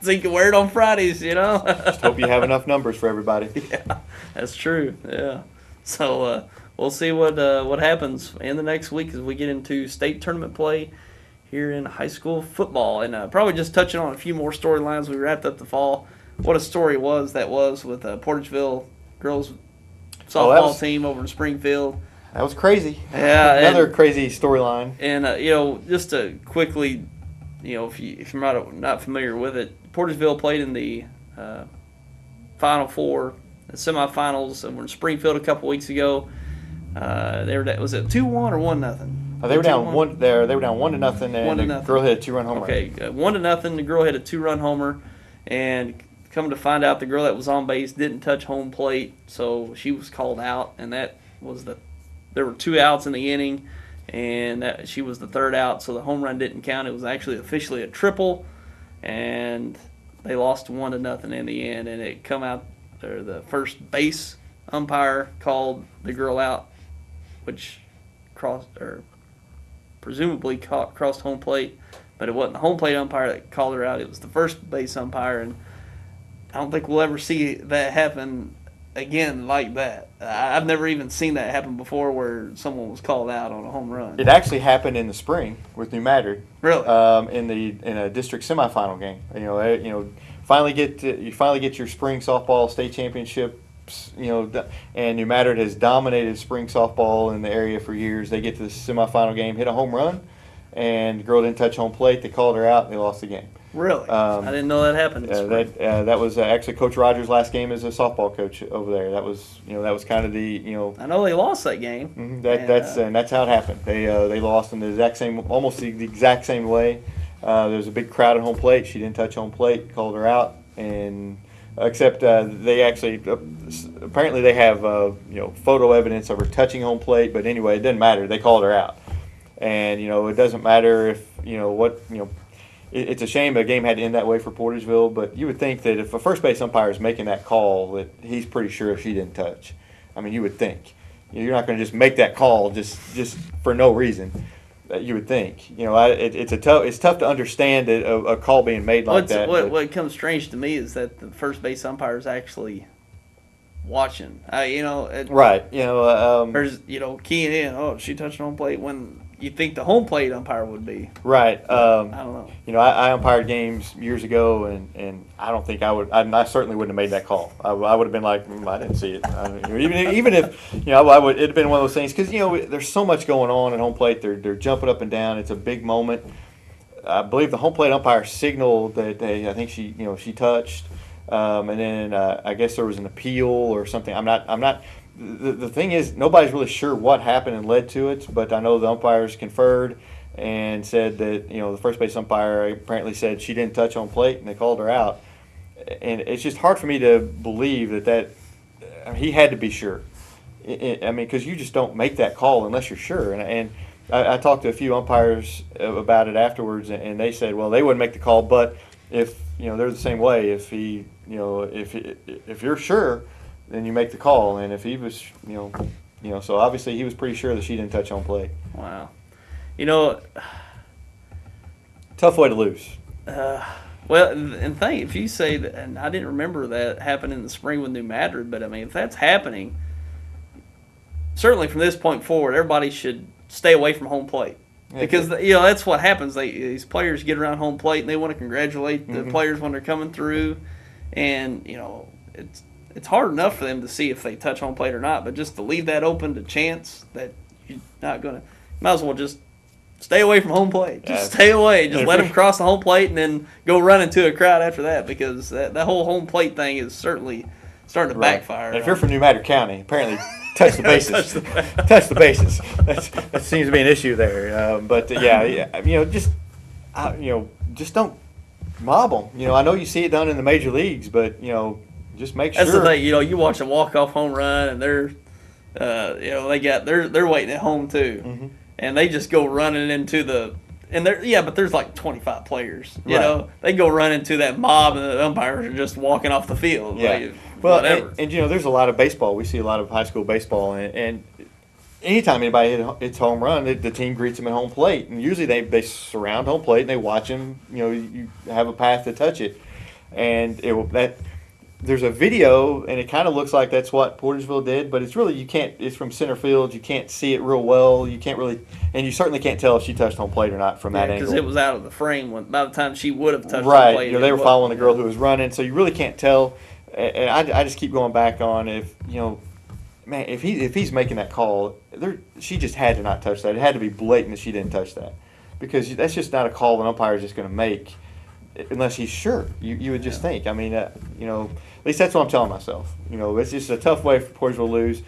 So you can wear it on Fridays, Just hope you have enough numbers for everybody. Yeah, that's true. Yeah. So we'll see what happens in the next week as we get into state tournament play here in high school football, and probably just touching on a few more storylines. We wrapped up the fall. What a story was with Portageville girls softball team over in Springfield. That was crazy. Yeah, another crazy storyline. And just to quickly, if you're not familiar with it, Portageville played in the Final Four, the semifinals over in Springfield a couple weeks ago. Was it 2-1 or 1-0? They were down 1. They were down 1-0, and the girl hit a 2-run homer. Okay, 1-0. The girl hit a 2-run homer, and come to find out, the girl that was on base didn't touch home plate, so she was called out, and that was there were 2 outs in the inning, and she was the 3rd out, so the home run didn't count. It was actually officially a triple, and they lost 1-0 in the end, and it come out there. The first base umpire called the girl out, which presumably crossed home plate, but it wasn't the home plate umpire that called her out. It was the first base umpire, and I don't think we'll ever see that happen again like that. I've never even seen that happen before where someone was called out on a home run. It actually happened in the spring with New Madrid. Really? In a district semifinal game. You finally get your spring softball state championship. And New Madrid has dominated spring softball in the area for years. They get to the semifinal game, hit a home run, and the girl didn't touch home plate. They called her out, and they lost the game. Really? I didn't know that happened. That was actually Coach Rogers' last game as a softball coach over there. That was kind of the I know they lost that game. That's how it happened. They lost in almost the exact same way. There was a big crowd at home plate. She didn't touch home plate. Called her out, and except they actually apparently they have photo evidence of her touching home plate. But anyway, it didn't matter. They called her out, and it doesn't matter if It's a shame the game had to end that way for Portageville, but you would think that if a first base umpire is making that call, that he's pretty sure if she didn't touch. I mean, you would think. You're not going to just make that call just for no reason. You would think. It's tough to understand a call being made like that. What comes strange to me is that the first base umpire is actually watching. Right. Or keying in. Oh, she touched home plate when you think the home plate umpire would be. Right. I don't know. I umpired games years ago, and I don't think I would. I certainly wouldn't have made that call. I would have been like, I didn't see it. Even if I would. It'd have been one of those things because there's so much going on at home plate. They're jumping up and down. It's a big moment. I believe the home plate umpire signaled that I think she touched, and then I guess there was an appeal or something. I'm not. The thing is, nobody's really sure what happened and led to it, but I know the umpires conferred and said that the first base umpire apparently said she didn't touch home plate, and they called her out. And it's just hard for me to believe that he had to be sure. Because you just don't make that call unless you're sure. And I talked to a few umpires about it afterwards, and they said, well, they wouldn't make the call, but if they're the same way. If if you're sure, then you make the call. And if he was, so obviously he was pretty sure that she didn't touch home plate. Wow. Tough way to lose. Well, and think if you say that, and I didn't remember that happened in the spring with New Madrid, but I mean, if that's happening, certainly from this point forward, everybody should stay away from home plate. Because that's what happens. These players get around home plate and they want to congratulate the players when they're coming through, and it's hard enough for them to see if they touch home plate or not. But just to leave that open to chance that you're not gonna, might as well just stay away from home plate. Just stay away. Just let them cross the home plate and then go run into a crowd after that, because that whole home plate thing is certainly starting to backfire. And if you're from New Madrid County, apparently touch the bases. Touch the bases. That seems to be an issue there. Just don't mob them. I know you see it done in the major leagues, but just make sure. That's the thing. You watch a walk-off home run, and they're waiting at home too, and they just go running into the. And but there's like 25 players. You know, they go run into that mob, and the umpires are just walking off the field. Yeah. Whatever. And there's a lot of baseball. We see a lot of high school baseball, and anytime anybody hits home run, the team greets them at home plate, and usually they surround home plate and they watch them. You have a path to touch it, and there's a video, and it kind of looks like that's what Portersville did, but it's really, you can't, it's from center field, you can't see it real well, you can't really, and you certainly can't tell if she touched home plate or not from that angle. Because it was out of the frame by the time she would have touched home plate. Right, they were following the girl who was running, so you really can't tell, and I just keep going back on if he's making that call, she just had to not touch that. It had to be blatant that she didn't touch that, because that's just not a call an umpire is just going to make unless he's sure. You would just think. I mean, at least that's what I'm telling myself. It's just a tough way for Portersville to lose.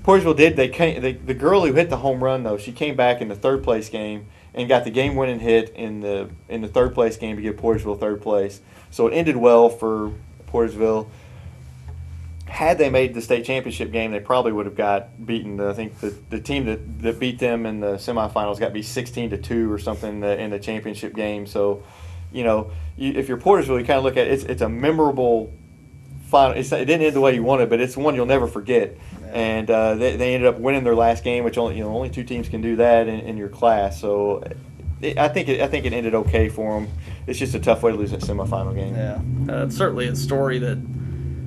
Portersville did. The girl who hit the home run, though, she came back in the third place game and got the game-winning hit in the third place game to give Portersville third place. So it ended well for Portersville. Had they made the state championship game, they probably would have got beaten. I think the team that beat them in the semifinals got beat 16-2 or something in the championship game. So, if you're Portersville, you kind of look at it, it's a memorable final. It didn't end the way you wanted, but it's one you'll never forget. Yeah. And they ended up winning their last game, which only two teams can do that in your class. So I think it ended okay for them. It's just a tough way to lose that semifinal game. Yeah, it's certainly a story that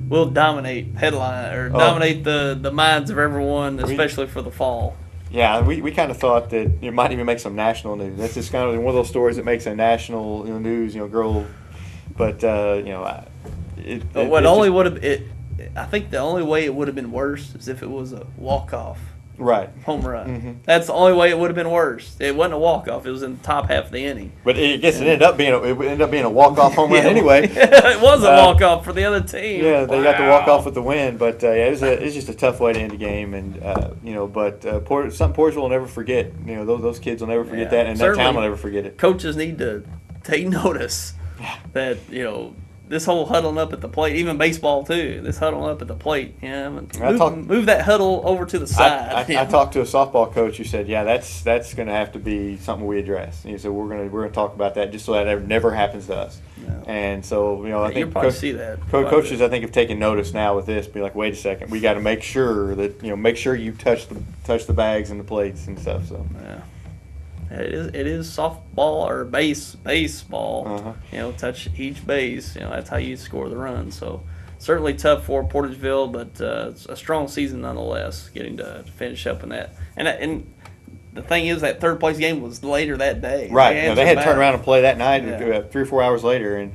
will dominate dominate the minds of everyone, especially for the fall. Yeah, we kind of thought that it might even make some national news. That's just kind of one of those stories that makes a national news. Girl, but I think the only way it would have been worse is if it was a walk-off. Right. Home run. Mm-hmm. That's the only way it would have been worse. It wasn't a walk-off. It was in the top half of the inning. But it ended up being a walk-off home run anyway. It was a walk-off for the other team. Yeah, they got the walk-off with the win. But it was just a tough way to end the game. And something Portersville will never forget. Those kids will never forget that, and that town will never forget it. Coaches need to take notice that this whole huddling up at the plate, even baseball too. This huddling up at the plate, move that huddle over to the side. I talked to a softball coach who said, "Yeah, that's going to have to be something we address." He said, "We're going to talk about that just so that never happens to us." No. And so I think you'll probably see that. Coaches I think have taken notice now with this. Be like, wait a second, we got to make sure that you touch the bags and the plates and stuff. So yeah. It is softball or baseball. Touch each base. That's how you score the run. So certainly tough for Portersville, but it's a strong season nonetheless. Getting to finish up in that, and the thing is that third place game was later that day. Right. They had to turn around and play that night 3 or 4 hours later, and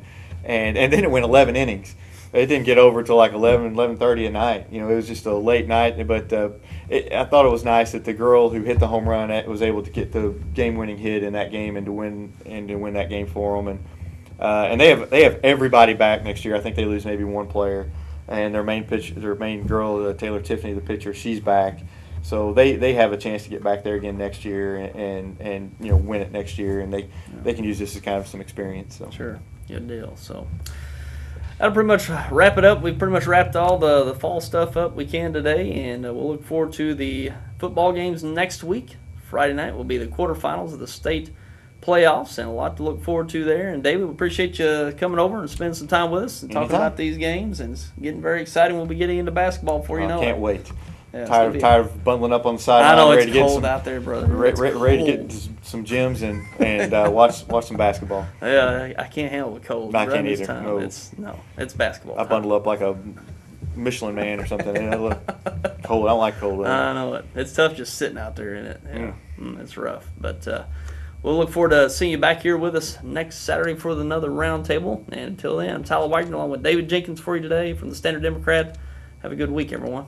then it went 11 innings. It didn't get over till like 11:30 at night. It was just a late night, but I thought it was nice that the girl who hit the home run was able to get the game-winning hit in that game and to win that game for them. And they have everybody back next year. I think they lose maybe one player, and their main girl, Taylor Tiffany, the pitcher, she's back. So they have a chance to get back there again next year and win it next year, and they can use this as kind of some experience. So. Sure, good deal. So. That'll pretty much wrap it up. We've pretty much wrapped all the fall stuff up we can today, and we'll look forward to the football games next week. Friday night will be the quarterfinals of the state playoffs, and a lot to look forward to there. And David, we appreciate you coming over and spending some time with us and talking about these games. And it's getting very exciting. We'll be getting into basketball before you know it. Can't wait. Yeah, it's tired of bundling up on the I sideline. know ready it's to get cold out there, brother. ready to get some gyms and watch some basketball. Yeah, I can't handle the cold. I can't Around this either, time, no. It's basketball. I bundle up like a Michelin man or something. And I look cold. I don't like cold weather. I know it. It's tough just sitting out there in it. Yeah, it's rough. But we'll look forward to seeing you back here with us next Saturday for another roundtable. And until then, I'm Tyler Wagner along with David Jenkins for you today from the Standard Democrat. Have a good week, everyone.